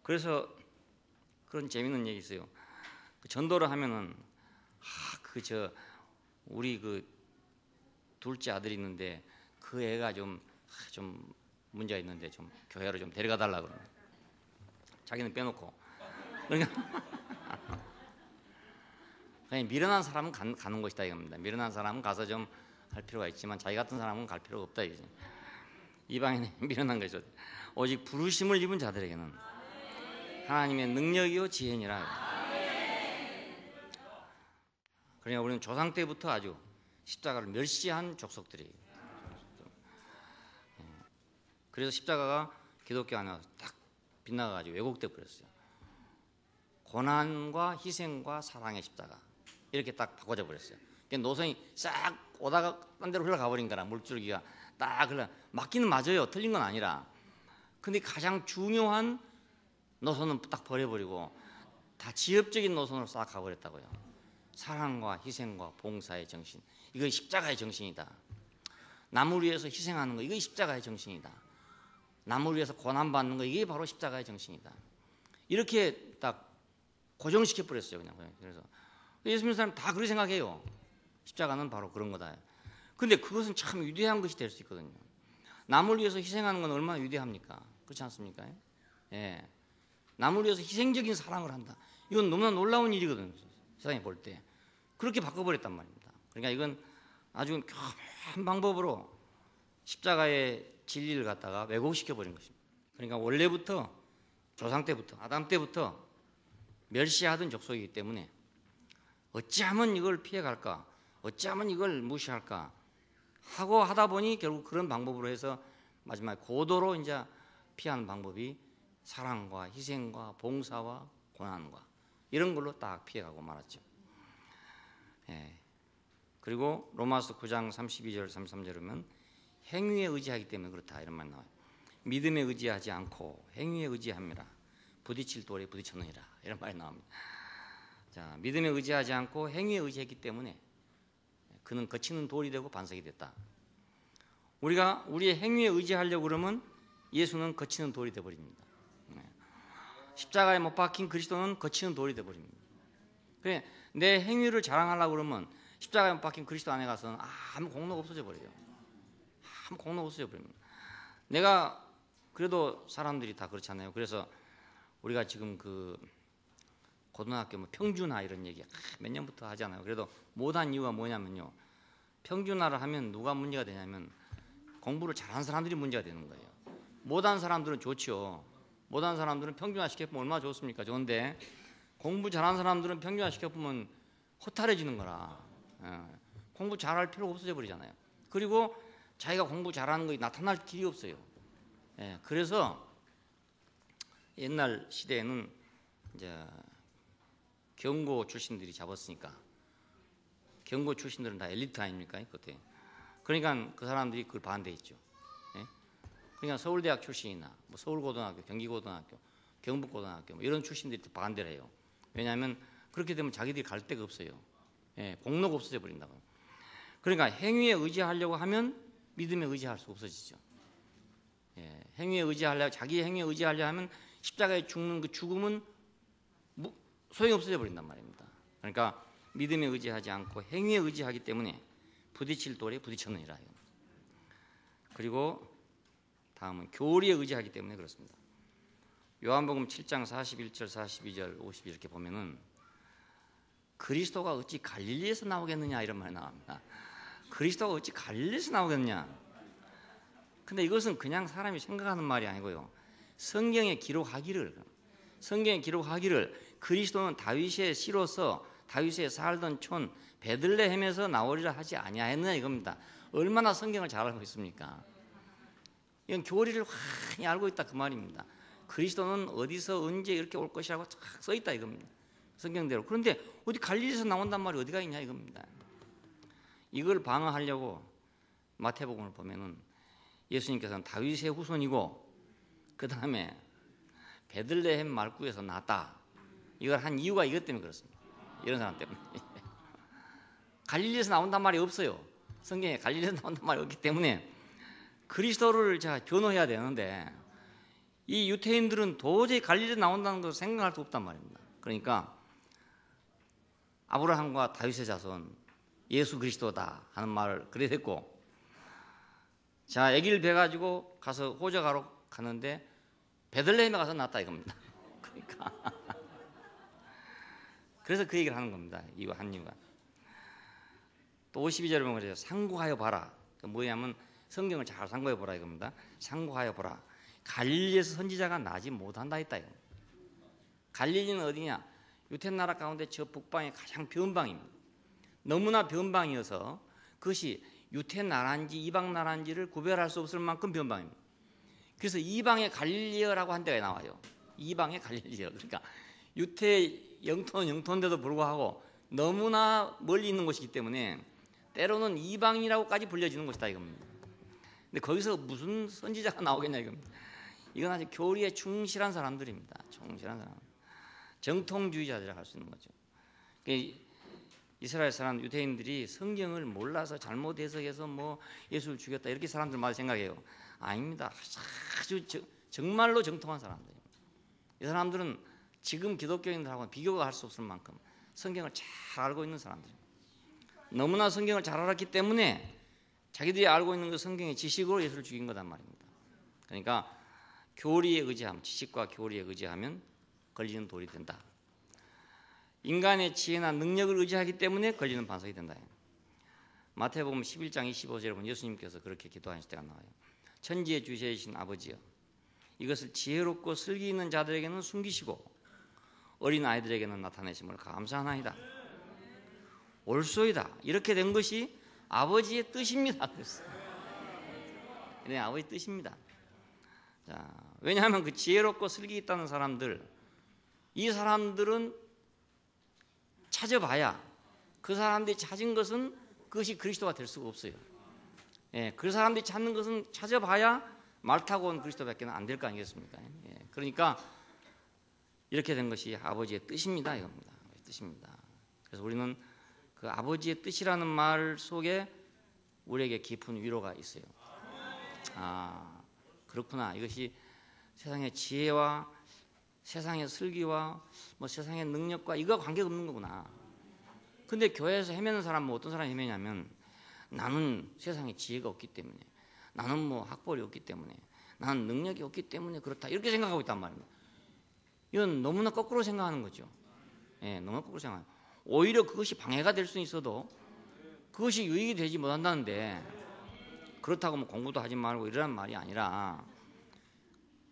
그래서 그런 재밌는 얘기 있어요. 전도를 하면은 우리 그 둘째 아들이 있는데 그 애가 좀 문제가 있는데 좀 교회로 좀 데려가 달라 그러는. 자기는 빼놓고. 그러니까 그냥 미련한 사람은 가는 것이다 이겁니다. 미련한 사람은 가서 좀 할 필요가 있지만 자기 같은 사람은 갈 필요가 없다 이거죠. 이방인이 미련한 것이죠. 오직 부르심을 입은 자들에게는 하나님의 능력이요 지혜니라. 그러니까 우리는 조상 때부터 아주 십자가를 멸시한 족속들이에요. 그래서 십자가가 기독교 안에 딱 빗나가가지고 왜곡돼 버렸어요. 고난과 희생과 사랑의 십자가 이렇게 딱 바꿔져 버렸어요. 그러니까 노선이 싹 오다가 딴 데로 흘러가 버린 거라. 물줄기가 딱 맞기는 맞아요. 틀린 건 아니라. 근데 가장 중요한 노선은 딱 버려버리고 다 지엽적인 노선으로 싹 가버렸다고요. 사랑과 희생과 봉사의 정신, 이거 십자가의 정신이다. 남을 위해서 희생하는 거, 이게 십자가의 정신이다. 남을 위해서 고난받는 거, 이게 바로 십자가의 정신이다. 이렇게 딱 고정시켜 버렸어요, 그냥. 그래서 예수 믿는 사람 다 그렇게 생각해요. 십자가는 바로 그런 거다. 근데 그것은 참 위대한 것이 될 수 있거든요. 남을 위해서 희생하는 건 얼마나 위대합니까? 그렇지 않습니까? 예. 남을 위해서 희생적인 사랑을 한다. 이건 너무나 놀라운 일이거든요. 세상에 볼 때. 그렇게 바꿔버렸단 말입니다. 그러니까 이건 아주 교묘한 방법으로 십자가의 진리를 갖다가 왜곡시켜버린 것입니다. 그러니까 원래부터 조상 때부터 아담 때부터 멸시하던 족속이기 때문에 어찌하면 이걸 피해갈까, 어찌하면 이걸 무시할까 하고 하다 보니 결국 그런 방법으로 해서 마지막에 고도로 이제 피하는 방법이 사랑과 희생과 봉사와 고난과 이런 걸로 딱 피해가고 말았죠. 예. 그리고 로마서 9장 32절 33절에 보면 행위에 의지하기 때문에 그렇다 이런 말 나와요. 믿음에 의지하지 않고 행위에 의지함이라 부딪힐 돌에 부딪혔느니라 이런 말이 나옵니다. 자, 믿음에 의지하지 않고 행위에 의지했기 때문에 그는 거치는 돌이 되고 반석이 됐다. 우리가 우리의 행위에 의지하려고 그러면 예수는 거치는 돌이 되어버립니다. 십자가에 못 박힌 그리스도는 거치는 돌이 되어버립니다. 그래, 내 행위를 자랑하려고 그러면 십자가에 못 박힌 그리스도 안에 가서는 아무 공로가 없어져 버려요. 아무 공로가 없어져 버립니다. 내가 그래도 사람들이 다 그렇잖아요. 그래서 우리가 지금 그 고등학교 뭐 평준화 이런 얘기 몇 년부터 하잖아요. 그래도 못한 이유가 뭐냐면요. 평준화를 하면 누가 문제가 되냐면 공부를 잘하는 사람들이 문제가 되는 거예요. 못한 사람들은 좋죠. 못한 사람들은 평준화 시켜보면 얼마나 좋습니까? 좋은데 공부 잘하는 사람들은 평준화 시켜보면 허탈해지는 거라. 공부 잘할 필요가 없어져 버리잖아요. 그리고 자기가 공부 잘하는 거 나타날 길이 없어요. 그래서 옛날 시대에는 이제 경고 출신들이 잡았으니까 경고 출신들은 다 엘리트 아닙니까? 그때. 그러니까 그 사람들이 그걸 반대했죠. 그러니까 서울대학 출신이나 뭐 서울고등학교, 경기고등학교, 경북고등학교 뭐 이런 출신들이 반대를 해요. 왜냐하면 그렇게 되면 자기들이 갈 데가 없어요. 공로가 없어져 버린다고. 그러니까 행위에 의지하려고 하면 믿음에 의지할 수 없어지죠. 행위에 의지하려 자기 행위에 의지하려 하면 십자가에 죽는 그 죽음은 소용이 없어져 버린단 말입니다. 그러니까 믿음에 의지하지 않고 행위에 의지하기 때문에 부딪힐 돌에 부딪혔느니라. 그리고 다음은 교리에 의지하기 때문에 그렇습니다. 요한복음 7장 41절, 42절, 50 이렇게 보면은 그리스도가 어찌 갈릴리에서 나오겠느냐 이런 말이 나옵니다. 그리스도가 어찌 갈릴리에서 나오겠느냐. 근데 이것은 그냥 사람이 생각하는 말이 아니고요. 성경에 기록하기를 그리스도는 다윗의 씨로서 다윗의 살던 촌 베들레헴에서 나오리라 하지 아니하였느냐 이겁니다. 얼마나 성경을 잘 알고 있습니까? 이건 교리를 환히 알고 있다 그 말입니다. 그리스도는 어디서 언제 이렇게 올 것이라고 쫙 써 있다 이겁니다. 성경대로. 그런데 어디 갈릴리에서 나온단 말이 어디가 있냐 이겁니다. 이걸 방어하려고 마태복음을 보면은 예수님께서는 다윗의 후손이고 그 다음에 베들레헴 말구에서 났다. 이걸 한 이유가 이것 때문에 그렇습니다. 이런 사람 때문에. 갈릴리에서 나온단 말이 없어요. 성경에 갈릴리에서 나온단 말이 없기 때문에 그리스도를 제가 변호해야 되는데 이 유태인들은 도저히 갈릴리에서 나온다는 것을 생각할 수 없단 말입니다. 그러니까 아브라함과 다윗의 자손 예수 그리스도다 하는 말을 그래 했고, 자 아기를 배 가지고 가서 호적하러 가는데 베들레헴에 가서 낳았다 이겁니다. 그러니까 그래서 그 얘기를 하는 겁니다. 이거 한 이유가. 또 52절에 보면 그래요. 상고하여 봐라. 뭐냐면 성경을 잘 상고해 보라 이겁니다. 상고하여 보라. 갈릴리에서 선지자가 나지 못한다 했다 이거. 갈릴리는 어디냐? 유태 나라 가운데 저 북방의 가장 변방입니다. 너무나 변방이어서 그것이 유태 나라인지 이방 나라인지를 구별할 수 없을 만큼 변방입니다. 그래서 이방의 갈릴리어라고 한 데가 나와요. 이방의 갈릴리어. 그러니까 유태 영토인데도 불구하고 너무나 멀리 있는 곳이기 때문에 때로는 이방이라고까지 불려지는 곳이다 이겁니다. 근데 거기서 무슨 선지자가 나오겠냐 이겁니다. 이건 아주 교리에 충실한 사람들입니다. 충실한 사람. 정통주의자들이라고 할 수 있는 거죠. 이스라엘 사람 유대인들이 성경을 몰라서 잘못 해석해서 뭐 예수를 죽였다 이렇게 사람들마다 생각해요. 아닙니다. 아주 정말로 정통한 사람들이에요. 이 사람들은 지금 기독교인들하고는 비교가 할 수 없을 만큼 성경을 잘 알고 있는 사람들이에요. 너무나 성경을 잘 알았기 때문에 자기들이 알고 있는 그 성경의 지식으로 예수를 죽인 거단 말입니다. 그러니까 교리에 의지하면, 지식과 교리에 의지하면 걸리는 돌이 된다. 인간의 지혜나 능력을 의지하기 때문에 걸리는 반석이 된다. 마태복음 11장 25절에 보면 예수님께서 그렇게 기도하실 때가 나와요. 천지의 주제이신 아버지여, 이것을 지혜롭고 슬기 있는 자들에게는 숨기시고 어린 아이들에게는 나타내심을 감사하나이다. 옳소이다. 이렇게 된 것이 아버지의 뜻입니다. 네, 아버지의 뜻입니다. 자, 왜냐하면 그 지혜롭고 슬기 있다는 사람들, 이 사람들은 찾아봐야 그 사람들이 찾은 것은 그것이 그리스도가 될 수가 없어요. 예, 그 사람들이 찾는 것은 찾아봐야 말 타고 온 그리스도밖에 안 될 거 아니겠습니까? 예, 그러니까 이렇게 된 것이 아버지의 뜻입니다. 이겁니다. 아버지의 뜻입니다. 그래서 우리는 그 아버지의 뜻이라는 말 속에 우리에게 깊은 위로가 있어요. 아, 그렇구나. 이것이 세상의 지혜와 세상의 슬기와 뭐 세상의 능력과 이거 관계가 없는 거구나. 근데 교회에서 헤매는 사람은 어떤 사람이 헤매냐면 나는 세상에 지혜가 없기 때문에, 나는 뭐 학벌이 없기 때문에, 나는 능력이 없기 때문에 그렇다 이렇게 생각하고 있단 말입니다. 이건 너무나 거꾸로 생각하는 거죠. 예, 너무나 거꾸로 생각해요. 오히려 그것이 방해가 될 수 있어도 그것이 유익이 되지 못한다는데 그렇다고 뭐 공부도 하지 말고 이러란 말이 아니라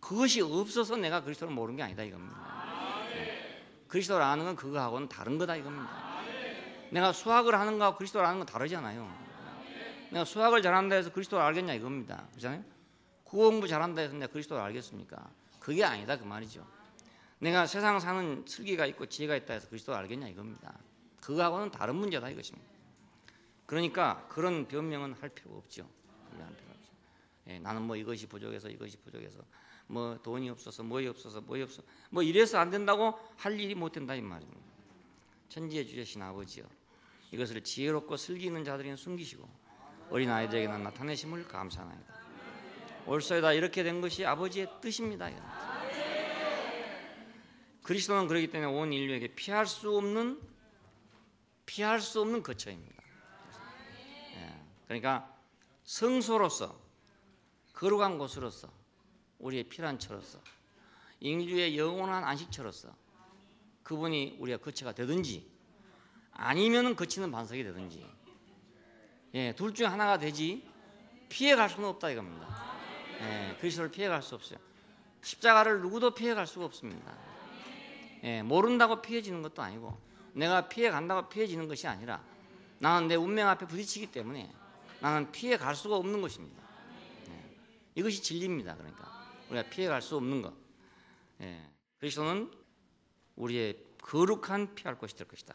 그것이 없어서 내가 그리스도를 모르는 게 아니다 이겁니다. 네. 그리스도를 아는 건 그거하고는 다른 거다 이겁니다. 내가 수학을 하는 거하고 그리스도를 아는 건 다르잖아요. 내가 수학을 잘한다 해서 그리스도를 알겠냐 이겁니다. 그렇잖아요? 국어 공부 잘한다 해서 내가 그리스도를 알겠습니까? 그게 아니다 그 말이죠. 내가 세상 사는 슬기가 있고 지혜가 있다 해서 그리스도를 알겠냐 이겁니다. 그거하고는 다른 문제다 이것입니다. 그러니까 그런 변명은 할 필요가 없죠. 예, 나는 뭐 이것이 부족해서 뭐 돈이 없어서 뭐이 없어서 뭐 이래서 안 된다고 할 일이 못 된다 이 말입니다. 천지의 주제신 아버지여, 이것을 지혜롭고 슬기 있는 자들에게는 숨기시고 어린 아이들에게는 나타내심을 감사하나이다. 옳소이다. 이렇게 된 것이 아버지의 뜻입니다. 그리스도는 그렇기 때문에 온 인류에게 피할 수 없는 거처입니다. 예, 그러니까 성소로서 거룩한 곳으로서 우리의 피난처로서 인류의 영원한 안식처로서 그분이 우리가 거처가 되든지 아니면 거치는 반석이 되든지, 예, 둘 중에 하나가 되지 피해갈 수는 없다 이겁니다. 예, 그리스도를 피해갈 수 없어요. 십자가를 누구도 피해갈 수가 없습니다. 예, 모른다고 피해지는 것도 아니고 내가 피해간다고 피해지는 것이 아니라 나는 내 운명 앞에 부딪히기 때문에 나는 피해갈 수가 없는 것입니다. 예, 이것이 진리입니다. 그러니까 우리가 피해갈 수 없는 것. 예, 그리스도는 우리의 거룩한 피할 곳이 될 것이다.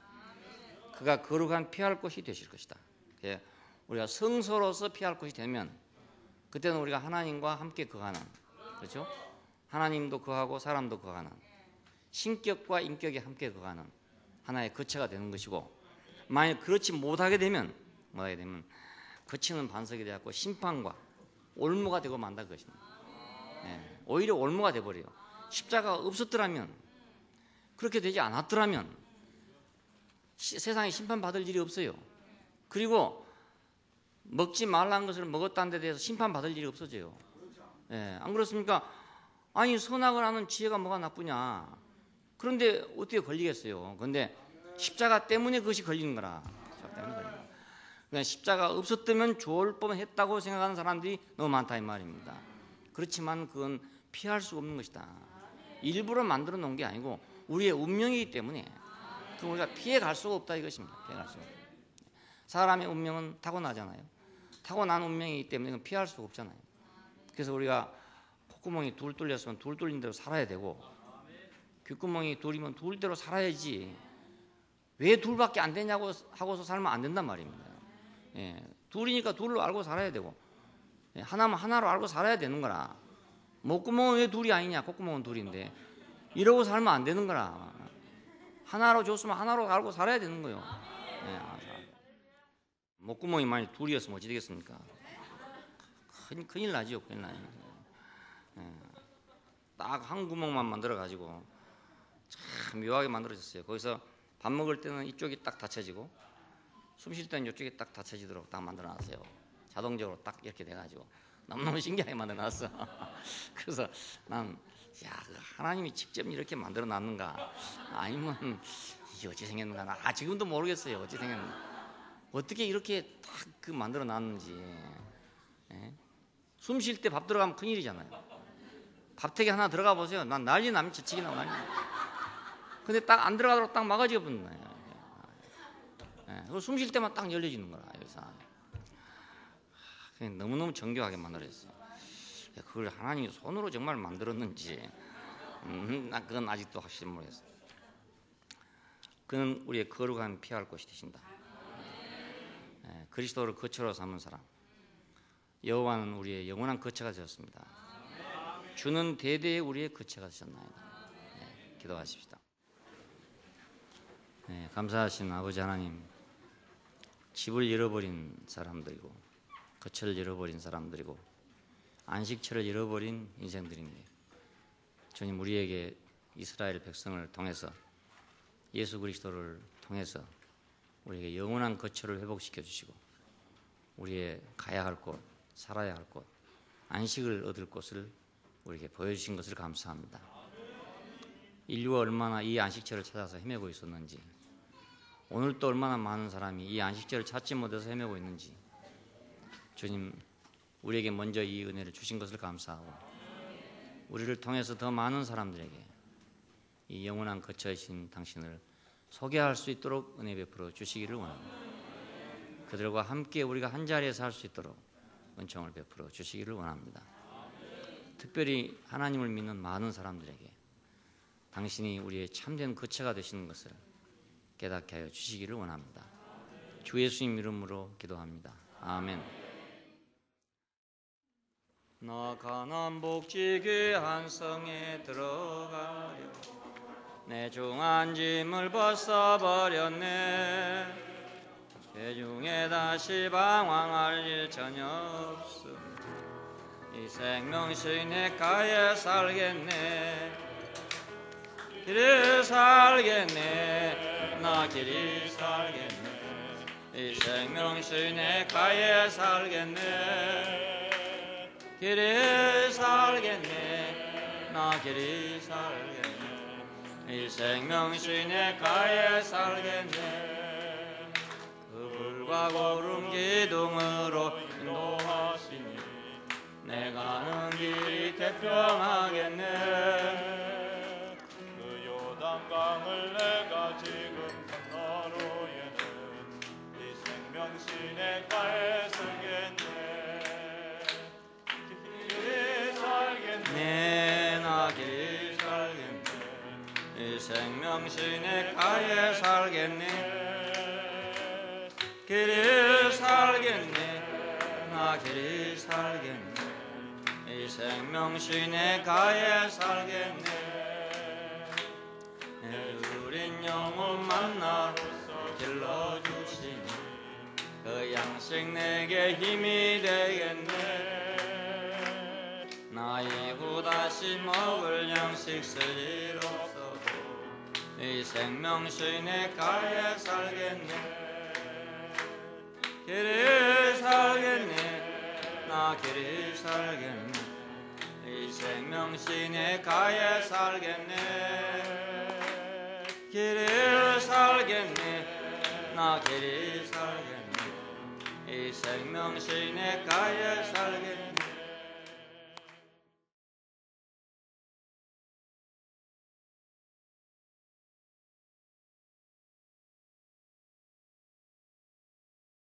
그가 거룩한 피할 곳이 되실 것이다. 예, 우리가 성소로서 피할 곳이 되면 그때는 우리가 하나님과 함께 거하는, 그렇죠? 하나님도 거하고 사람도 거하는 신격과 인격이 함께 거하는 하나의 거처가 되는 것이고, 만약 그렇지 못하게 되면 거치는 반석이 되었고 심판과 올무가 되고 만다 그것입니다. 예, 오히려 올무가 되어버려요. 십자가가 없었더라면, 그렇게 되지 않았더라면 세상에 심판받을 일이 없어요. 그리고 먹지 말라는 것을 먹었다는 데 대해서 심판받을 일이 없어져요. 예, 안 그렇습니까? 아니 선악을 하는 지혜가 뭐가 나쁘냐. 그런데 어떻게 걸리겠어요. 그런데 십자가 때문에 그것이 걸리는 거라. 십자가 때문에 걸리는 거라. 그러니까 십자가 없었다면 좋을 뻔했다고 생각하는 사람들이 너무 많다 이 말입니다. 그렇지만 그건 피할 수 없는 것이다. 일부러 만들어 놓은 게 아니고 우리의 운명이기 때문에 그럼 우리가 피해갈 수가 없다 이것입니다. 피해갈 수가 없다. 사람의 운명은 타고나잖아요. 타고난 운명이기 때문에 그건 피할 수가 없잖아요. 그래서 우리가 콧구멍이 둘 뚫렸으면 둘 뚫린 대로 살아야 되고, 귓구멍이 둘이면 둘대로 살아야지 왜 둘밖에 안 되냐고 하고서 살면 안 된단 말입니다. 예, 둘이니까 둘로 알고 살아야 되고, 예, 하나면 하나로 알고 살아야 되는 거라. 목구멍은 왜 둘이 아니냐, 콧구멍은 둘인데 이러고 살면 안 되는 거라. 하나로 줬으면 하나로 알고 살아야 되는 거예요. 목구멍이 만약 둘이었으면 어찌 되겠습니까? 큰일 나죠, 큰일 나요. 딱 한 구멍만 만들어 가지고 참 묘하게 만들어졌어요. 거기서 밥 먹을 때는 이쪽이 딱 닫혀지고 숨 쉴 때는 이쪽이 딱 닫혀지도록 딱 만들어놨어요. 자동적으로 딱 이렇게 돼가지고 너무너무 신기하게 만들어놨어. 그래서 난 하나님이 직접 이렇게 만들어놨는가 아니면 이게 어찌 생겼는가 지금도 모르겠어요. 어찌 생겼는가 어떻게 이렇게 딱 만들어놨는지. 숨 쉴 때 밥 들어가면 큰일이잖아요. 밥택에 하나 들어가 보세요. 난 난리 나면 지치기 나고 난리. 근데 딱 안 들어가도록 딱 막아져 버린 거예요. 숨 쉴 때만 딱 열려지는 거라 여기서. 너무너무 정교하게 만들어졌어요. 그걸 하나님이 손으로 정말 만들었는지 그건 아직도 확실히 모르겠어요. 그는 우리의 거룩한 피할 곳이 되신다. 그리스도를 거처로 삼은 사람, 여호와는 우리의 영원한 거처가 되었습니다. 주는 대대에 우리의 거처가 되셨나이다. 기도하십시다. 감사하신 아버지 하나님, 집을 잃어버린 사람들이고 거처를 잃어버린 사람들이고 안식처를 잃어버린 인생들인데 주님, 우리에게 이스라엘 백성을 통해서 예수 그리스도를 통해서 우리에게 영원한 거처를 회복시켜 주시고 우리의 가야 할 곳, 살아야 할 곳, 안식을 얻을 곳을 우리에게 보여주신 것을 감사합니다. 인류가 얼마나 이 안식처를 찾아서 헤매고 있었는지, 오늘 또 얼마나 많은 사람이 이 안식처를 찾지 못해서 헤매고 있는지 주님, 우리에게 먼저 이 은혜를 주신 것을 감사하고 우리를 통해서 더 많은 사람들에게 이 영원한 거처이신 당신을 소개할 수 있도록 은혜 베풀어 주시기를 원합니다. 그들과 함께 우리가 한 자리에서 할 수 있도록 은총을 베풀어 주시기를 원합니다. 특별히 하나님을 믿는 많은 사람들에게 당신이 우리의 참된 거처가 되시는 것을 깨닫게 하여 주시기를 원합니다. 주 예수님 이름으로 기도합니다. 아멘. 나 가난 복지교회 한성에 들어가려 내 중한 짐을 벗어버렸네. 대중에 다시 방황할 일 전혀 없음. 이 생명시 내가에 살겠네. 길이 살겠네. 나 길이 살겠네. 이 생명시 내가에 살겠네. 길이 살겠네. 나 길이 살겠네. 이 생명시 내가에 살겠네. 그 불과 구름 기둥으로 인도하시니 내 가는 길이 태평하겠네. 그 요단강을 내가 지금 건너로에는 이 생명시 내가에 살겠네. 길이 살겠네. 나 길이 살겠네. 이 생명시 내가에 살겠네. 길이 살겠네. 나 길이 살겠네. 이 생명시 내가에 살겠네. 내 주린 영혼 만나로서 길러주시니 그 양식 내게 힘이 되겠네. 나 이후 다시 먹을 양식 쓸 일 없어도 이 생명시 내가에 살겠네. 길이 살겠네. 나 길이 살겠네. 이 생명시 내가에 살겠네. 길이 살겠네. 나 길이 살겠네. 이 생명시 내가에 살겠네.